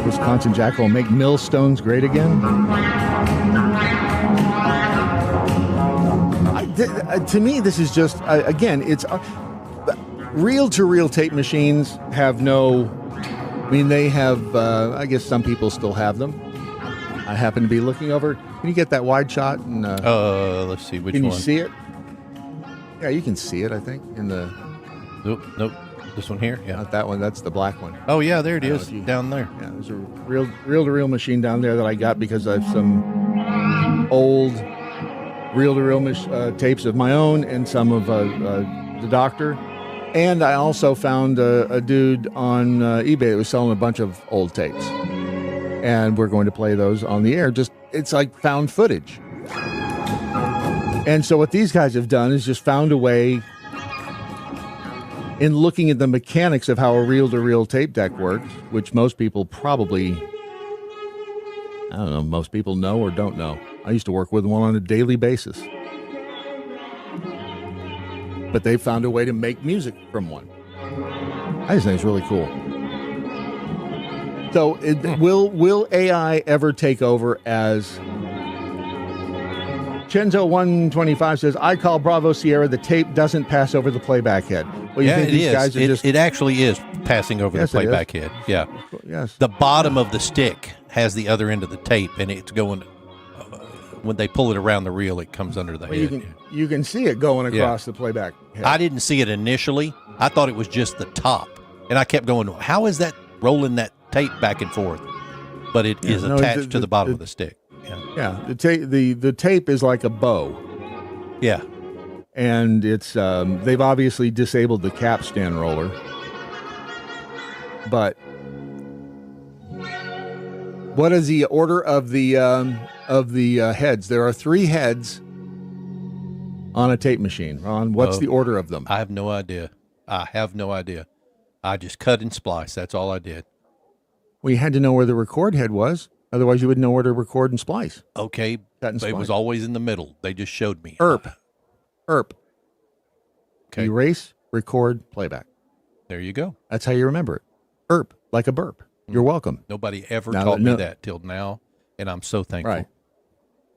Wisconsin Jack will make millstones great again. To me, this is just, again, it's reel-to-reel tape machines have no, I mean, they have, I guess some people still have them. I happen to be looking over. Can you get that wide shot? And, let's see which one. Can you see it? Yeah, you can see it, I think, in the... Nope. This one here? Yeah. Not that one. That's the black one. Oh, yeah, there it is, down there. Yeah, there's a reel-to-reel machine down there that I got because I have some old reel-to-reel tapes of my own and some of the doctor. And I also found a dude on eBay that was selling a bunch of old tapes. And we're going to play those on the air. It's like found footage. And so what these guys have done is just found a way, in looking at the mechanics of how a reel-to-reel tape deck works, which most people probably, I don't know, most people know or don't know. I used to work with one on a daily basis. But they found a way to make music from one. I just think it's really cool. So will AI ever take over as... Chenzo 125 says, I call Bravo Sierra, the tape doesn't pass over the playback head. Well, you think these guys are just... It actually is passing over the playback head. Yeah. Yes. The bottom of the stick has the other end of the tape, and it's going... when they pull it around the reel, it comes under the head. You can see it going across the playback head. I didn't see it initially. I thought it was just the top. And I kept going, how is that rolling that tape back and forth? But it is attached to the bottom of the stick. Yeah, the tape is like a bow. Yeah. And it's they've obviously disabled the capstan roller. But what is the order of the heads? There are 3 heads on a tape machine. Ron, what's the order of them? I have no idea. I just cut and splice. That's all I did. Well, you had to know where the record head was. Otherwise, you wouldn't know where to record and splice. Okay, but it was always in the middle. They just showed me. ERP. Okay. Erase, record, playback. There you go. That's how you remember it. ERP, like a burp. You're welcome. Nobody ever taught me that till now, and I'm so thankful. Right.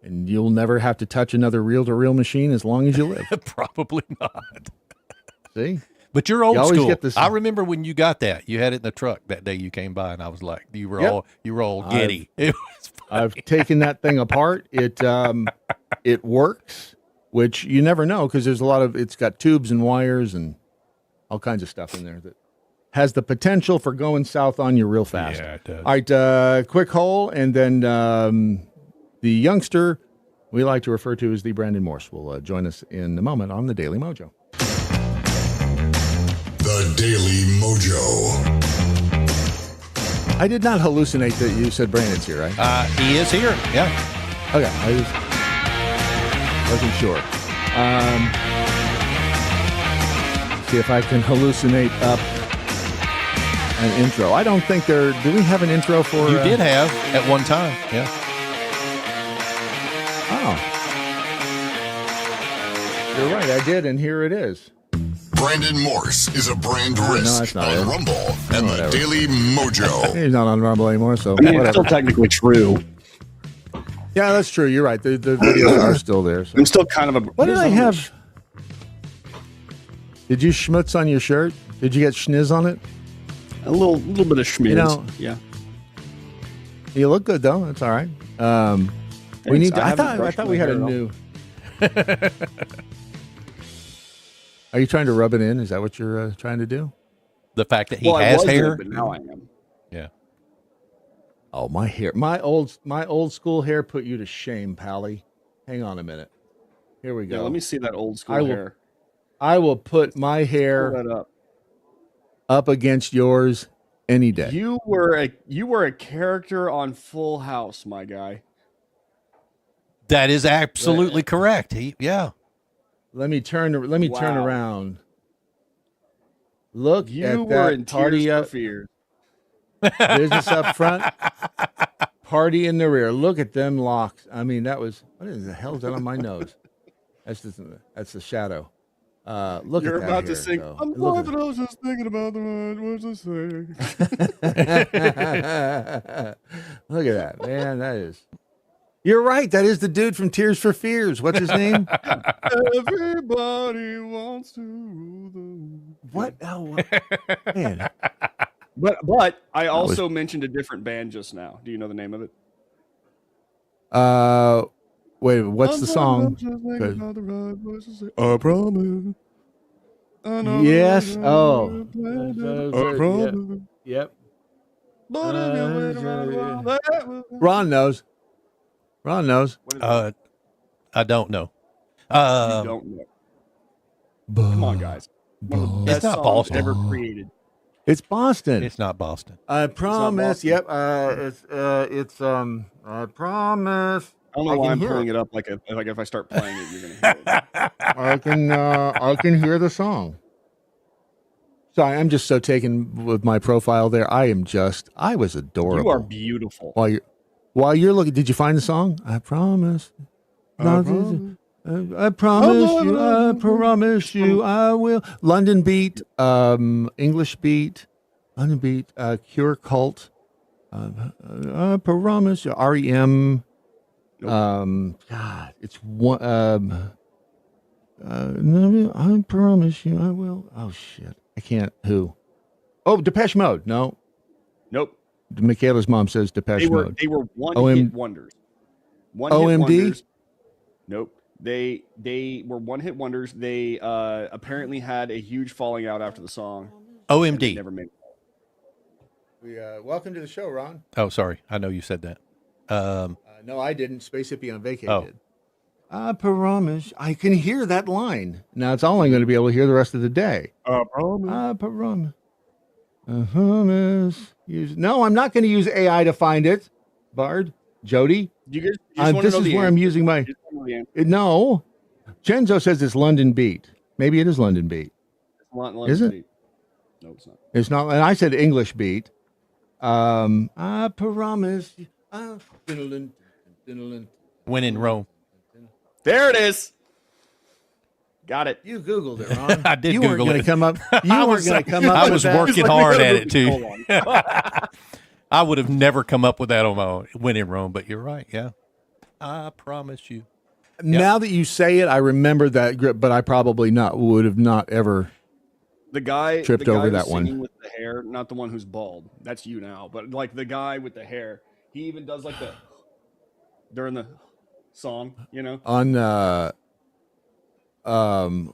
And you'll never have to touch another reel-to-reel machine as long as you live. Probably not. See? But you're old school. Get this. I remember when you got that. You had it in the truck that day you came by, and I was like, you were all giddy. It was I've taken that thing apart. It works, which you never know because there's it's got tubes and wires and all kinds of stuff in there that has the potential for going south on you real fast. Yeah, it does. All right, quick hole, and then the youngster we like to refer to as the Brandon Morse will join us in a moment on the Daily Mojo. The Daily Mojo. I did not hallucinate that you said Brandon's here, right? He is here, yeah. Okay, I wasn't sure. See if I can hallucinate up an intro. I don't think do we have an intro for... You did have at one time, yeah. Oh. You're right, I did, and here it is. Brandon Morse is a brand risk on Rumble and the Daily Mojo. He's not on Rumble anymore, so I mean, it's still technically true. Yeah, that's true. You're right. The videos are still there. So. I'm still kind of a... What did I have? Did you schmutz on your shirt? Did you get schniz on it? A little bit of schmiz. Yeah. You look good though. That's all right. We need. I thought we had a new. Are you trying to rub it in? Is that what you're trying to do? The fact that he has hair. But now I am. Yeah. Oh, my hair. My old school hair put you to shame, Pally. Hang on a minute. Here we go. Yeah, let me see that old school hair. I will put my hair up against yours any day. You were a character on Full House, my guy. That is absolutely correct. Yeah. Let me turn around. Look you at were that in party Tears up. for Fears. Business up front, party in the rear. Look at them locks. I mean, what is the hell is that on my nose? That's the shadow. Look You're at that about hair, to sing. though. I'm Look glad that I was just thinking about the words I say. Look at that, man. That is. You're right. That is the dude from Tears for Fears. What's his name? Everybody wants to rule the... What? Oh, man. But I also mentioned a different band just now. Do you know the name of it? Wait, what's the song? I promise. Yes. Oh. Yep. Ron knows. I don't know. You don't know. Come on, guys. It's not Boston. Ever created. It's Boston. It's not Boston. I promise. Yep. It's I promise. I don't know why I'm pulling it up. Like if I start playing it, you're gonna hear it. I can hear the song. Sorry, I'm just so taken with my profile there. I was adorable. You are beautiful. While you're looking, did you find the song? I promise. I promise you, I will. London Beat, English Beat, London Beat, Cure Cult, I promise you, REM. God, it's one. I promise you, I will. Oh shit, I can't. Who? Oh, Depeche Mode. No. Nope. Michaela's mom says Depeche Mode. They were one-hit wonders. OMD? Wonders. Nope. They were one-hit wonders. They apparently had a huge falling out after the song. OMD. Never made it. Welcome to the show, Ron. Oh, sorry. I know you said that. No, I didn't. Space Hippie on Vacay did. Oh. I promise. I can hear that line. Now, it's all I'm going to be able to hear the rest of the day. I promise. I promise. I promise. No, I'm not going to use AI to find it. Bard, Jody. You guys just this is where I'm using my... No. Genzo says it's London Beat. Maybe it is London Beat. Is it? Beat. No, it's not. It's not. And I said English Beat. I promise. When in Rome. There it is. Got it. You Googled it, Ron. I did you Google weren't it. Come up, you weren't going to come up I with was that. working hard at it, too. I would have never come up with that on my own. When in Rome, but you're right. Yeah. I promise you. Now that you say it, I remember that grip, but I probably would have not ever tripped over that one. With the hair, not the one who's bald. That's you now. But like the guy with the hair, he even does like the during the song, you know? On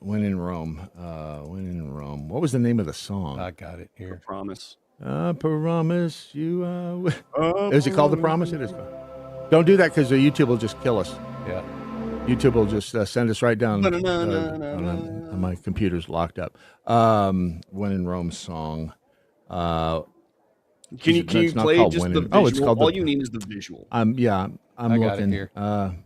When in Rome. When in Rome. What was the name of the song? I got it here. I promise. I promise you. Is it called The Promise? It is. Don't do that because YouTube will just kill us. Yeah. YouTube will just send us right down. My computer's locked up. When in Rome song. Can you play just the visual? It's called all you need is the visual. I'm I got looking. it here.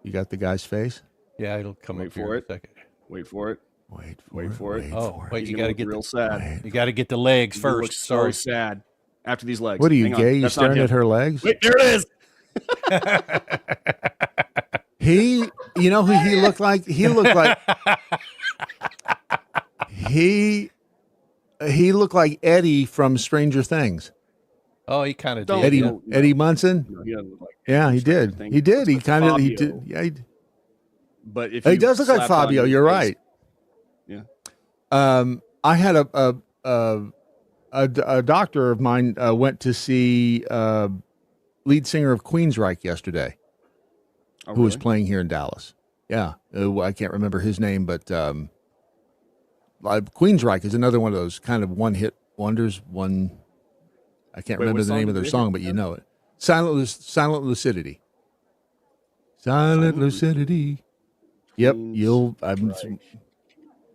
You got the guy's face? Yeah, it'll come up here in a second. Wait for it. Wait for it. Wait, you got to get real sad. You got to get the legs He first. looks so sad after these legs. What are you, Hang on. gay? You That's not staring him. at her legs? Wait, there it is. You know who he looked like? He looked like he looked like Eddie from Stranger Things. Oh, he kind of did. Eddie Munson. No, he doesn't look like Yeah, he did. Things. He did. He kind of. He Fabio. did. Yeah. But if He you does look like slapped on Fabio. his You're face- right. Yeah. I had a doctor of mine went to see lead singer of Queensryche yesterday, Oh, who was really? playing here in Dallas. Yeah, I can't remember his name, but Queensryche is another one of those kind of one-hit wonders. I can't Wait, remember what the name song of their did they song, hit? but you know it. Silent Lucidity. Silent Lucidity. Yep,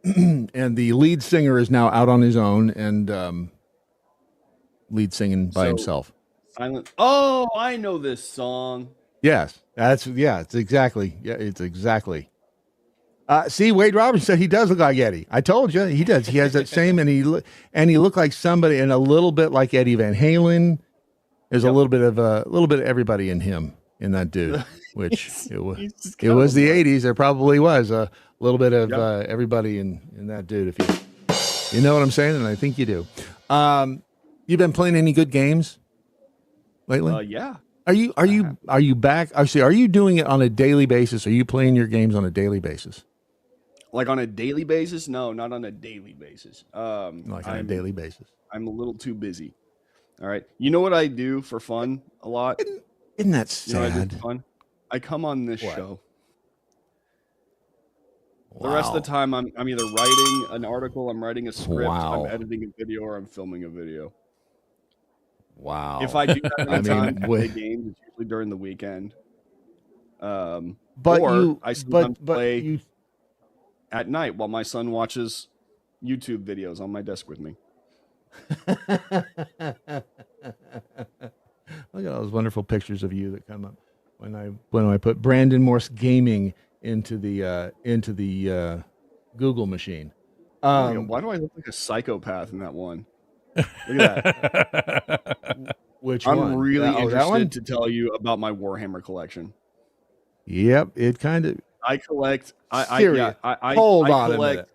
and the lead singer is now out on his own and lead singing by So, himself. Silent. Oh, I know this song. Yes, it's exactly. See, Wade Robinson said he does look like Eddie. I told you he does. He has that same, and he looked like somebody, and a little bit like Eddie Van Halen. There's a little bit of everybody in him, in that dude. Which it was the '80s. There probably was a little bit of everybody in that dude. If you know what I'm saying, and I think you do. You've been playing any good games lately? Yeah. Are you back? Actually, are you doing it on a daily basis? Are you playing your games on a daily basis? Like on a daily basis? No, not on a daily basis. Like on a daily basis. I'm a little too busy. All right. You know what I do for fun a lot? Isn't that You know what I do sad? for fun? I come on this What? show. The rest of the time, I'm either writing an article, I'm writing a script, Wow. I'm editing a video, or I'm filming a video. Wow. If I do have any time to play wait. games, it's usually during the weekend. But or you, I sometimes but play you, at night while my son watches YouTube videos on my desk with me. Look at all those wonderful pictures of you that come up when I put Brandon Morse Gaming into the Google machine. Why do I look like a psychopath in that one? Look at that. Which I'm one? really that one? interested to tell you about my Warhammer collection. Yep, it kind of. I collect. Serious. Hold on a minute.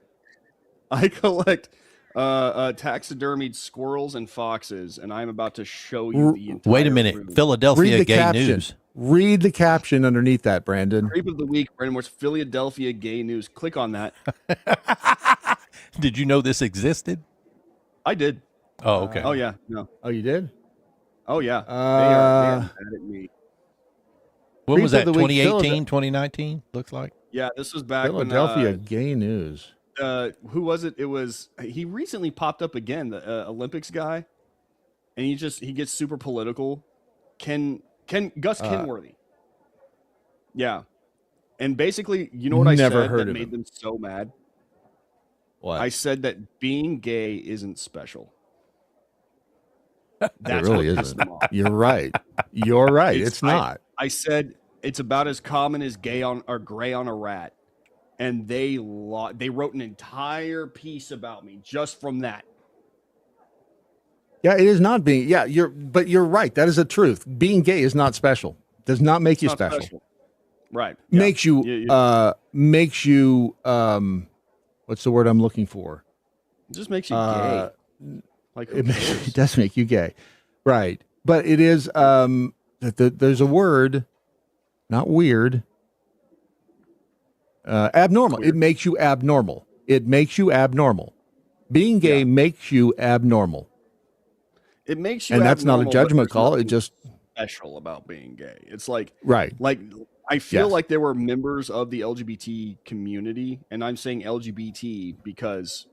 I collect taxidermied squirrels and foxes, and I'm about to show you the entire. Wait a minute, room. Philadelphia Read the Gay caption. News. Read the caption underneath that, Brandon. Creep of the week, Brandon Morse, Philadelphia Gay News. Click on that. Did you know this existed? I did. Oh, okay. Oh yeah. No. Oh, you did? Oh yeah. They are mad at me. When Creep was of that? the week, 2018, 2019? Looks like. Yeah, this was back Philadelphia when Gay News. who was it? It was he recently popped up again, the Olympics guy, and he gets super political. Gus Kenworthy. Yeah, and basically, you know what I Never said heard that of made him. them so mad? What? I said that being gay isn't special. It That's really what pissed isn't. them off. You're right. You're right. It's not. I said it's about as common as gay on or gray on a rat, and they wrote an entire piece about me just from that. Yeah, it is not being. Yeah, but you're right. That is the truth. Being gay is not special. Does not make you It's not special. Right. Yeah. Makes you. What's the word I'm looking for? It just makes you gay. Like who cares? It does make you gay, right? But it is. There's a word, not weird. Abnormal. Weird. It makes you abnormal. It makes you abnormal. Being gay makes you abnormal. It makes you. And that's not a abnormal, judgment but call. there's It just. special about being gay. It's like Right. Like I feel Yes. like there were members of the LGBT community, and I'm saying LGBT because,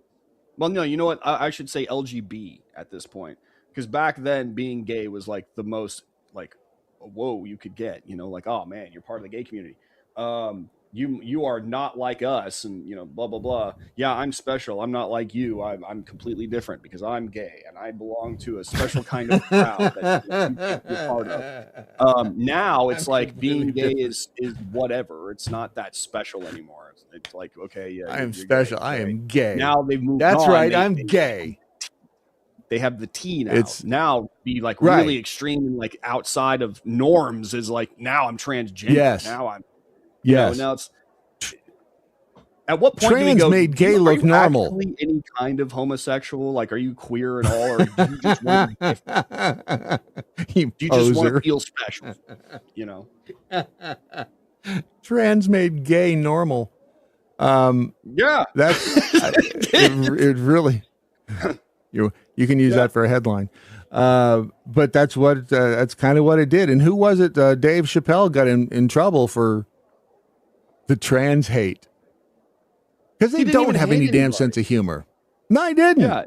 well, no, you know what? I should say LGB at this point, because back then being gay was like the most like, whoa, you could get, you know, like, oh man, you're part of the gay community. You are not like us, and you know, blah blah blah. Yeah, I'm special. I'm not like you. I'm completely different because I'm gay and I belong to a special kind of crowd that you can't be part of. Now it's like being gay is whatever. It's not that special anymore. It's like, okay, yeah, I am you're special. gay, I right? am gay. Now they've moved That's on. right. I'm gay. They have the T now. It's- now be like Right. really extreme and like outside of norms is like, now I'm transgender. Yes. Now I'm Yes. now it's at what point do we Trans go, made gay are look you normal. actually any kind of homosexual? Like, are you queer at all, or do you just want to be different? You Do you just want poser. to feel special? You know? Trans made gay normal. Yeah. That's it really. You can use that for a headline. But that's that's kind of what it did. And who was it? Dave Chappelle got in trouble for the trans hate because they He didn't don't even have hate any damn anybody. sense of humor. No, he didn't. Yeah.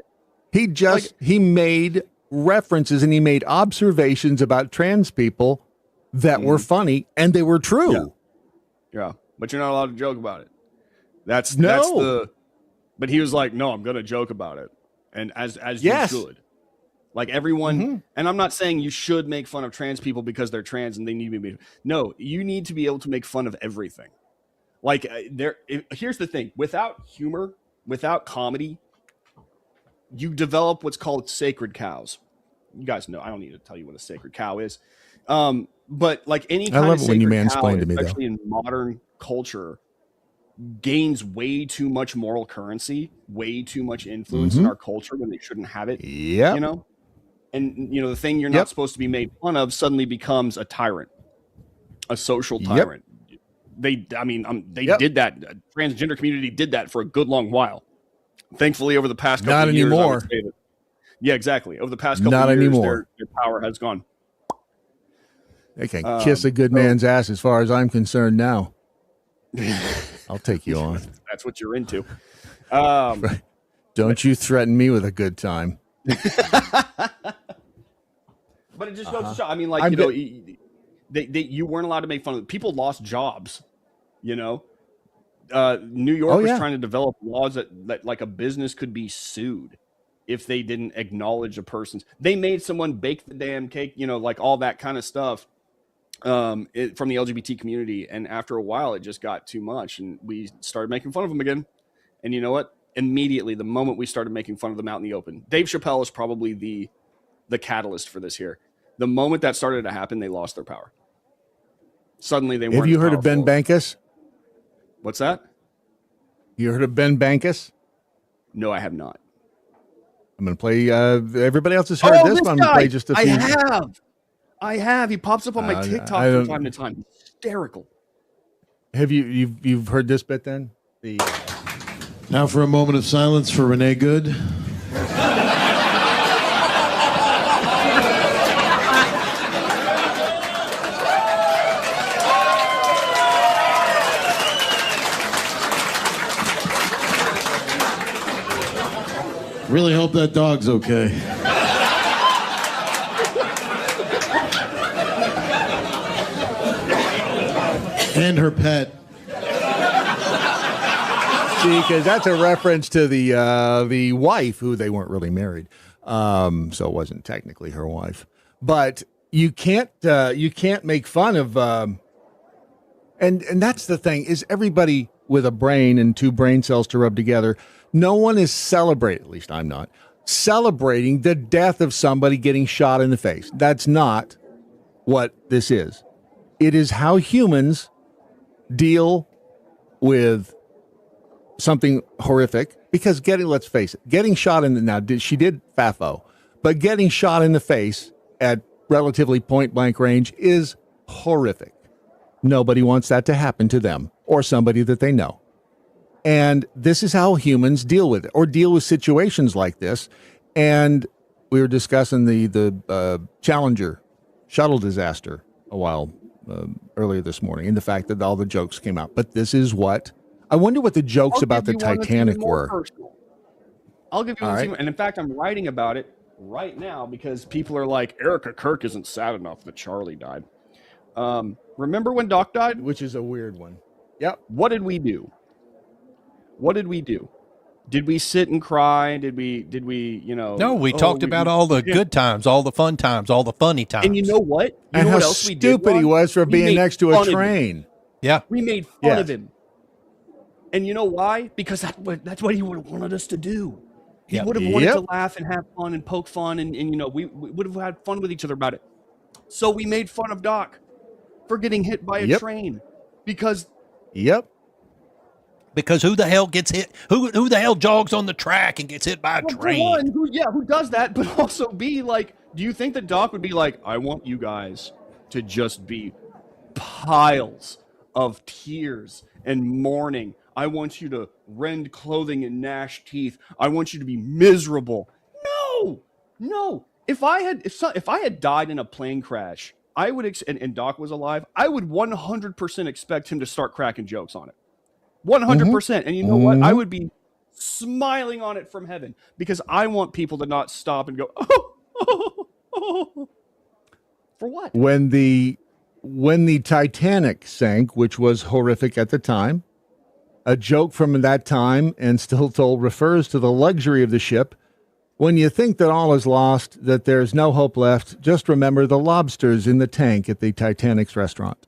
He just he made references and he made observations about trans people that were funny and they were true. Yeah. But you're not allowed to joke about it. That's No. the. But he was like, no, I'm going to joke about it, and as Yes. you should. Like everyone, and I'm not saying you should make fun of trans people because they're trans and they need to be. No, you need to be able to make fun of everything. Like here's the thing: without humor, without comedy, you develop what's called sacred cows. You guys know. I don't need to tell you what a sacred cow is. But like any kind love of it when you sacred cow, mansplain to me, though. especially in modern culture, gains way too much moral currency, way too much influence in our culture when they shouldn't have it. Yep. You know, and you know the thing you're not supposed to be made fun of suddenly becomes a tyrant, a social tyrant. They did that. Transgender community did that for a good long while. Thankfully, over the past couple Not of years, I would anymore. say that- yeah, exactly. Over the past couple Not of years, anymore. their power has gone. They can kiss a good man's ass as far as I'm concerned now. I'll take you on. That's what you're into. Don't you threaten me with a good time. But it just goes to show. I mean, like, I'm you know, good. you weren't allowed to make fun of it. People lost jobs, you know. New York was trying to develop laws that like a business could be sued if they didn't acknowledge a person's. They made someone bake the damn cake, you know, like all that kind of stuff from the LGBT community. And after a while, it just got too much, and we started making fun of them again. And you know what? Immediately, the moment we started making fun of them out in the open, Dave Chappelle is probably the catalyst for this here. The moment that started to happen, they lost their power. Suddenly, they weren't. Have you as heard of Ben powerful. Bankus? What's that? You heard of Ben Bankus? No, I have not. I'm going to play. Everybody else has heard this, but I'm going to play just a few. I have. He pops up on my TikTok from time to time. Hysterical. Have you've heard this bit then? Now for a moment of silence for Renee Good. Really hope that dog's okay. And her pet. See, because that's a reference to the wife, who they weren't really married, so it wasn't technically her wife. But you can't make fun of, and that's the thing, is everybody with a brain and two brain cells to rub together. No one is celebrating, at least I'm not, celebrating the death of somebody getting shot in the face. That's not what this is. It is how humans deal with something horrific, because let's face it, getting shot in she did FAFO, but getting shot in the face at relatively point blank range is horrific. Nobody wants that to happen to them or somebody that they know. And this is how humans deal with it, or deal with situations like this. And we were discussing the Challenger shuttle disaster a while earlier this morning, and the fact that all the jokes came out. But this is what I wonder what the jokes about the Titanic were. Personal. I'll give you one, and in fact, I'm writing about it right now because people are like, Erica Kirk isn't sad enough that Charlie died. Remember when Doc died? Which is a weird one. Yep. What did we do? Did we sit and cry? Did we, No, we talked about all the good times, all the fun times, all the funny times. And you know what? And how stupid he was for being next to a train. Yeah. We made fun of him. And you know why? Because that's what he would have wanted us to do. He would have wanted to laugh and have fun and poke fun. And we would have had fun with each other about it. So we made fun of Doc for getting hit by a train. Because Because who the hell gets hit? Who the hell jogs on the track and gets hit by a train? One, who does that? But also, B, like, do you think that Doc would be like, I want you guys to just be piles of tears and mourning. I want you to rend clothing and gnash teeth. I want you to be miserable. No. If I had died in a plane crash, I would, and Doc was alive, I would 100% expect him to start cracking jokes on it. 100%. And you know what? I would be smiling on it from heaven because I want people to not stop and go, oh. For what? When the Titanic sank, which was horrific at the time, a joke from that time and still told refers to the luxury of the ship. When you think that all is lost, that there's no hope left, just remember the lobsters in the tank at the Titanic's restaurant.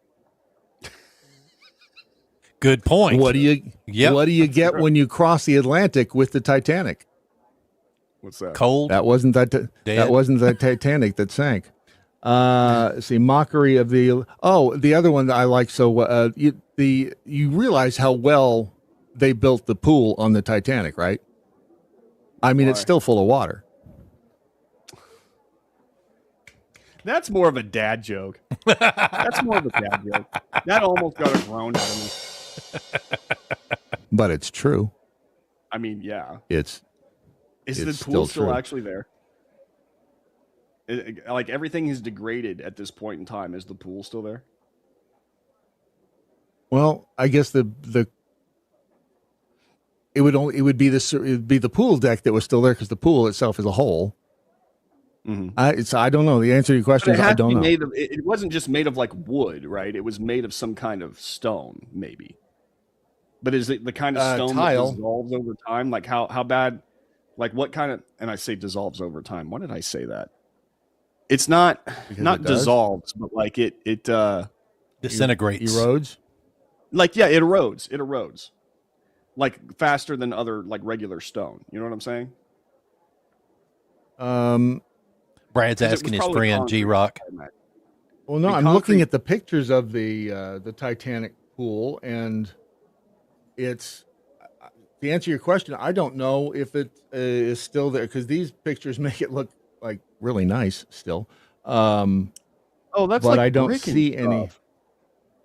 Good point. What do you get when you cross the Atlantic with the Titanic? What's that? Cold. That wasn't the Titanic that sank. See, mockery of the other one that I like. So you realize how well they built the pool on the Titanic, right? I mean, it's still full of water. That's more of a dad joke. That almost got a groan out of me. But it's true. I mean, yeah. Is the pool still actually there? Like everything is degraded at this point in time. Is the pool still there? Well, I guess it would be the pool deck that was still there because the pool itself is a hole. Mm-hmm. I don't know. The answer to your question is I don't know. It wasn't just made of like wood, right? It was made of some kind of stone, maybe. But is it the kind of stone tile that dissolves over time? Like how bad? Like what kind of? And I say dissolves over time. Why did I say that? It's not dissolves, but like it disintegrates, erodes. Like it erodes. It erodes. Like faster than other like regular stone. You know what I'm saying? Brad's asking his friend G-Rock. Well, no, I'm looking at the pictures of the Titanic pool, and it's to answer your question. I don't know if it is still there because these pictures make it look like really nice still. That's but like I don't brick see and any. stuff.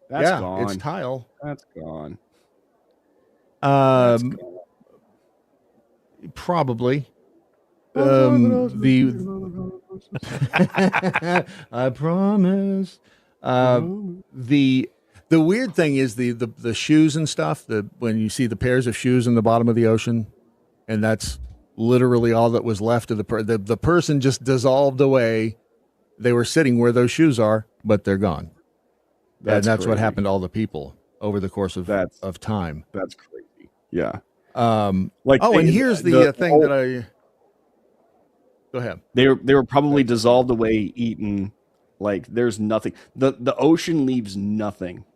That's gone. It's tile. That's gone. Probably. I promise. The weird thing is the shoes and stuff. When you see the pairs of shoes in the bottom of the ocean, and that's literally all that was left of the person just dissolved away. They were sitting where those shoes are, but they're gone. That's what happened to all the people over the course of time. That's crazy. Yeah. And here's the thing that I. Go ahead. They were probably dissolved away, eaten. Like there's nothing. The ocean leaves nothing.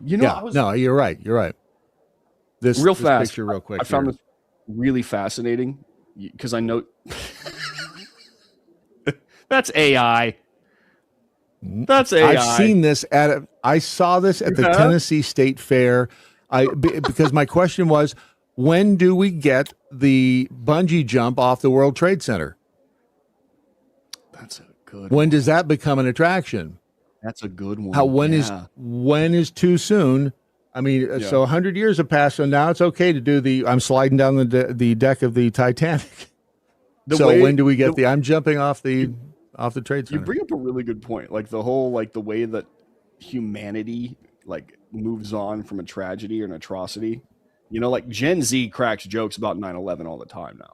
You know. You're right. You're right. This fast. Picture real quick. I found this really fascinating because I know that's AI. That's AI. I've seen this I saw this at the Tennessee State Fair. Because my question was, when do we get the bungee jump off the World Trade Center? That's a good When does that become an attraction? That's a good one. When is too soon? I mean, so 100 years have passed, so now it's okay to do I'm sliding down the deck of the Titanic. When do we get I'm jumping off the off the trade center. You bring up a really good point. Like the whole, like the way that humanity like moves on from a tragedy or an atrocity. You know, like Gen Z cracks jokes about 9/11 all the time now.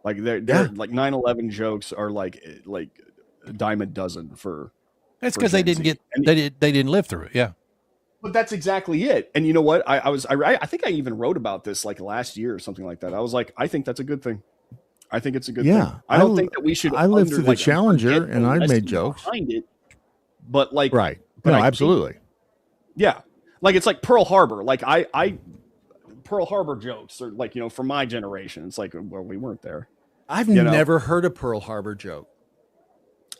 Like they're like 9/11 jokes are like a dime a dozen for. That's because they didn't they didn't live through it. Yeah. But that's exactly it. And you know what? I think I even wrote about this like last year or something like that. I was like, I think that's a good thing. I think it's a good thing. I don't think that we should. I lived through the Challenger and I made jokes behind it. But like, right? But no, absolutely. Yeah, like it's like Pearl Harbor. Like I Pearl Harbor jokes are like, you know, for my generation. It's like, well, we weren't there. I've never heard a Pearl Harbor joke.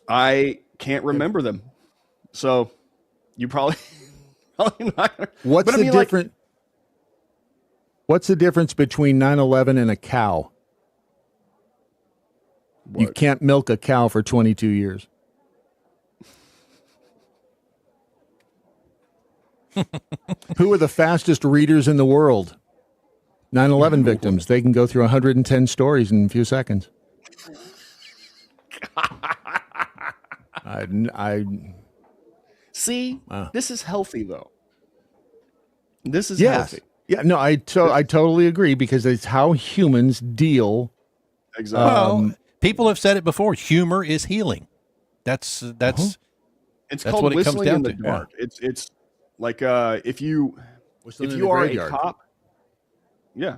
I can't remember them, so you probably not. What's the difference? What's the difference between 9/11 and a cow? What? You can't milk a cow for 22 years. Who are the fastest readers in the world? 9/11 victims. They can go through 110 stories in a few seconds. I see. This is healthy, though. This is yes. healthy. Yeah. No, I totally agree because it's how humans deal. Exactly. Well, people have said it before. Humor is healing. That's It's that's called what it comes whistling down in the to. dark. It's like if you Whistling in are the a graveyard. cop. Yeah.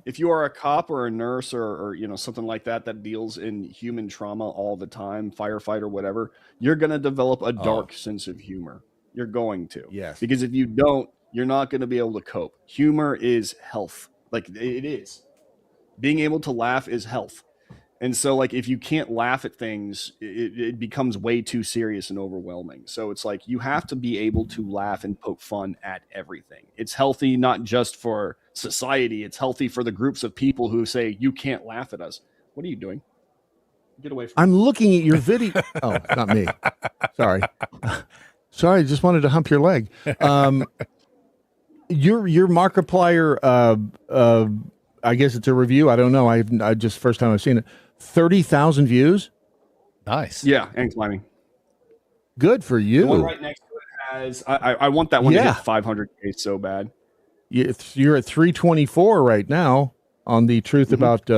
If you are a cop or a nurse or you know something like that deals in human trauma all the time, firefighter, whatever, you're going to develop a dark sense of humor. You're going to. Yes. Because if you don't, you're not going to be able to cope. Humor is health. Like it is. Being able to laugh is health. And so like if you can't laugh at things, it becomes way too serious and overwhelming. So it's like you have to be able to laugh and poke fun at everything. It's healthy not just for society, it's healthy for the groups of people who say you can't laugh at us. What are you doing? Get away from me. I'm looking at your video. Oh, not me. Sorry. Sorry, I just wanted to hump your leg. Your Markiplier, I guess it's a review. I don't know. I just first time I've seen it. 30,000 views. Nice. Yeah, and climbing. Good for you. The one right next to it has. I want that one to hit 500K so bad. You're at 324 right now on the truth about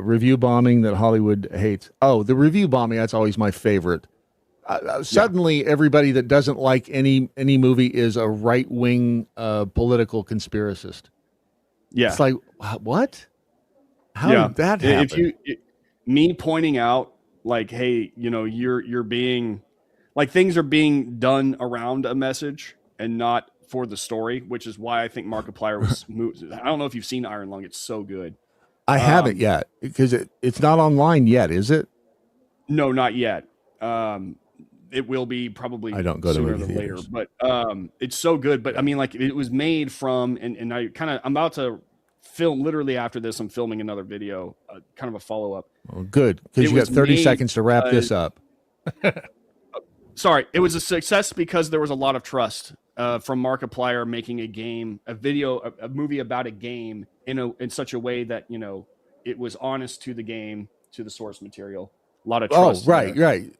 review bombing that Hollywood hates. Oh, the review bombing. That's always my favorite. Suddenly, everybody that doesn't like any movie is a right-wing political conspiracist. Yeah, it's like what? How did that happen? Me pointing out, like, hey, you know, you're being, like, things are being done around a message and not for the story, which is why I think Markiplier was moved. I don't know if you've seen Iron Lung; it's so good. I haven't yet because it's not online yet, is it? No, not yet. It will be probably. I don't go to sooner movie than later, theaters. but it's so good. But I mean, like, it was made from, and I'm about to film literally after this. I'm filming another video, kind of a follow up. Well, good, because you got 30 seconds to wrap this up. Sorry, it was a success because there was a lot of trust from Markiplier making a movie about a game in such a way that, you know, it was honest to the game, to the source material. A lot of trust. Oh, right.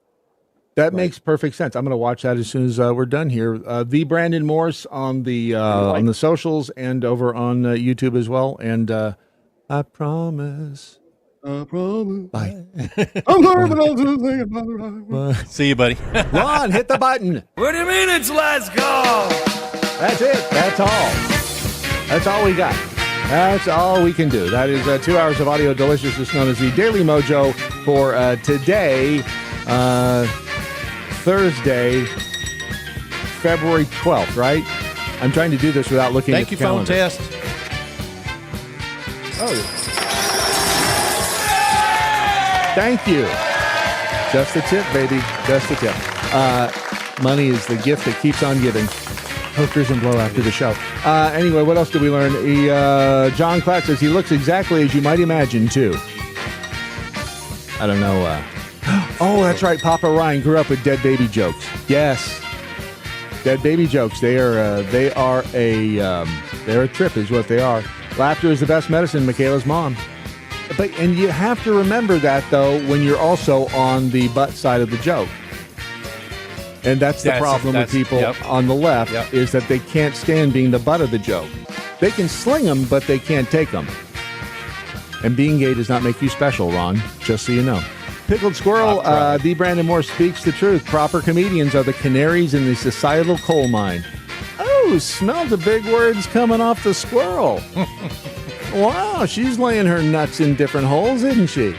That makes perfect sense. I'm going to watch that as soon as we're done here. The Brandon Morse on the socials and over on YouTube as well. And I promise. Bye. I'm sorry, but I'll just think about it. Bye. See you, buddy. Ron, hit the button. What do you mean it's let's go? That's it. That's all. That's all we got. That's all we can do. That is 2 hours of audio deliciousness known as the Daily Mojo for today, Thursday, February 12th, right? I'm trying to do this without looking at the calendar. Thank you, phone test. Oh, thank you. Just the tip, baby. Just the tip. Money is the gift that keeps on giving. Hookers and blow after the show. Anyway, what else did we learn? John Clark says he looks exactly as you might imagine, too. I don't know. Oh, that's right. Papa Ryan grew up with dead baby jokes. Yes. Dead baby jokes. They're a trip is what they are. Laughter is the best medicine, Michaela's mom. and you have to remember that, though, when you're also on the butt side of the joke. And that's the problem with people on the left, is that they can't stand being the butt of the joke. They can sling them, but they can't take them. And being gay does not make you special, Ron, just so you know. Pickled Squirrel, the Brandon Morse speaks the truth. Proper comedians are the canaries in the societal coal mine. Oh, smell the big words coming off the squirrel. Wow, she's laying her nuts in different holes, isn't she?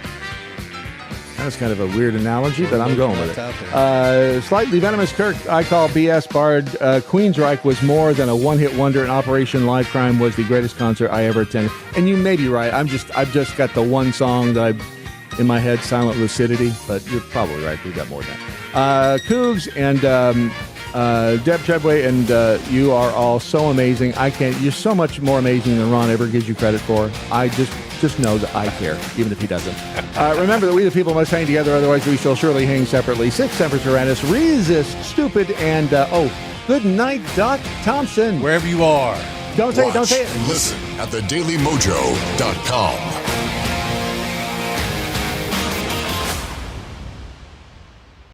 That was kind of a weird analogy, but I'm going with it. Slightly Venomous Kirk, I call BS Bard. Queensryche was more than a one-hit wonder, and Operation Live Crime was the greatest concert I ever attended. And you may be right. I've just got the one song that in my head, Silent Lucidity, but you're probably right. We've got more than that. Cougs and Deb Treadway, and you are all so amazing. You're so much more amazing than Ron ever gives you credit for. I just know that I care, even if he doesn't. Remember that we the people must hang together, otherwise we shall surely hang separately. 6 Semper Tyrannis, resist stupid, and good night, Doc Thompson. Wherever you are. Don't say it. Listen at thedailymojo.com.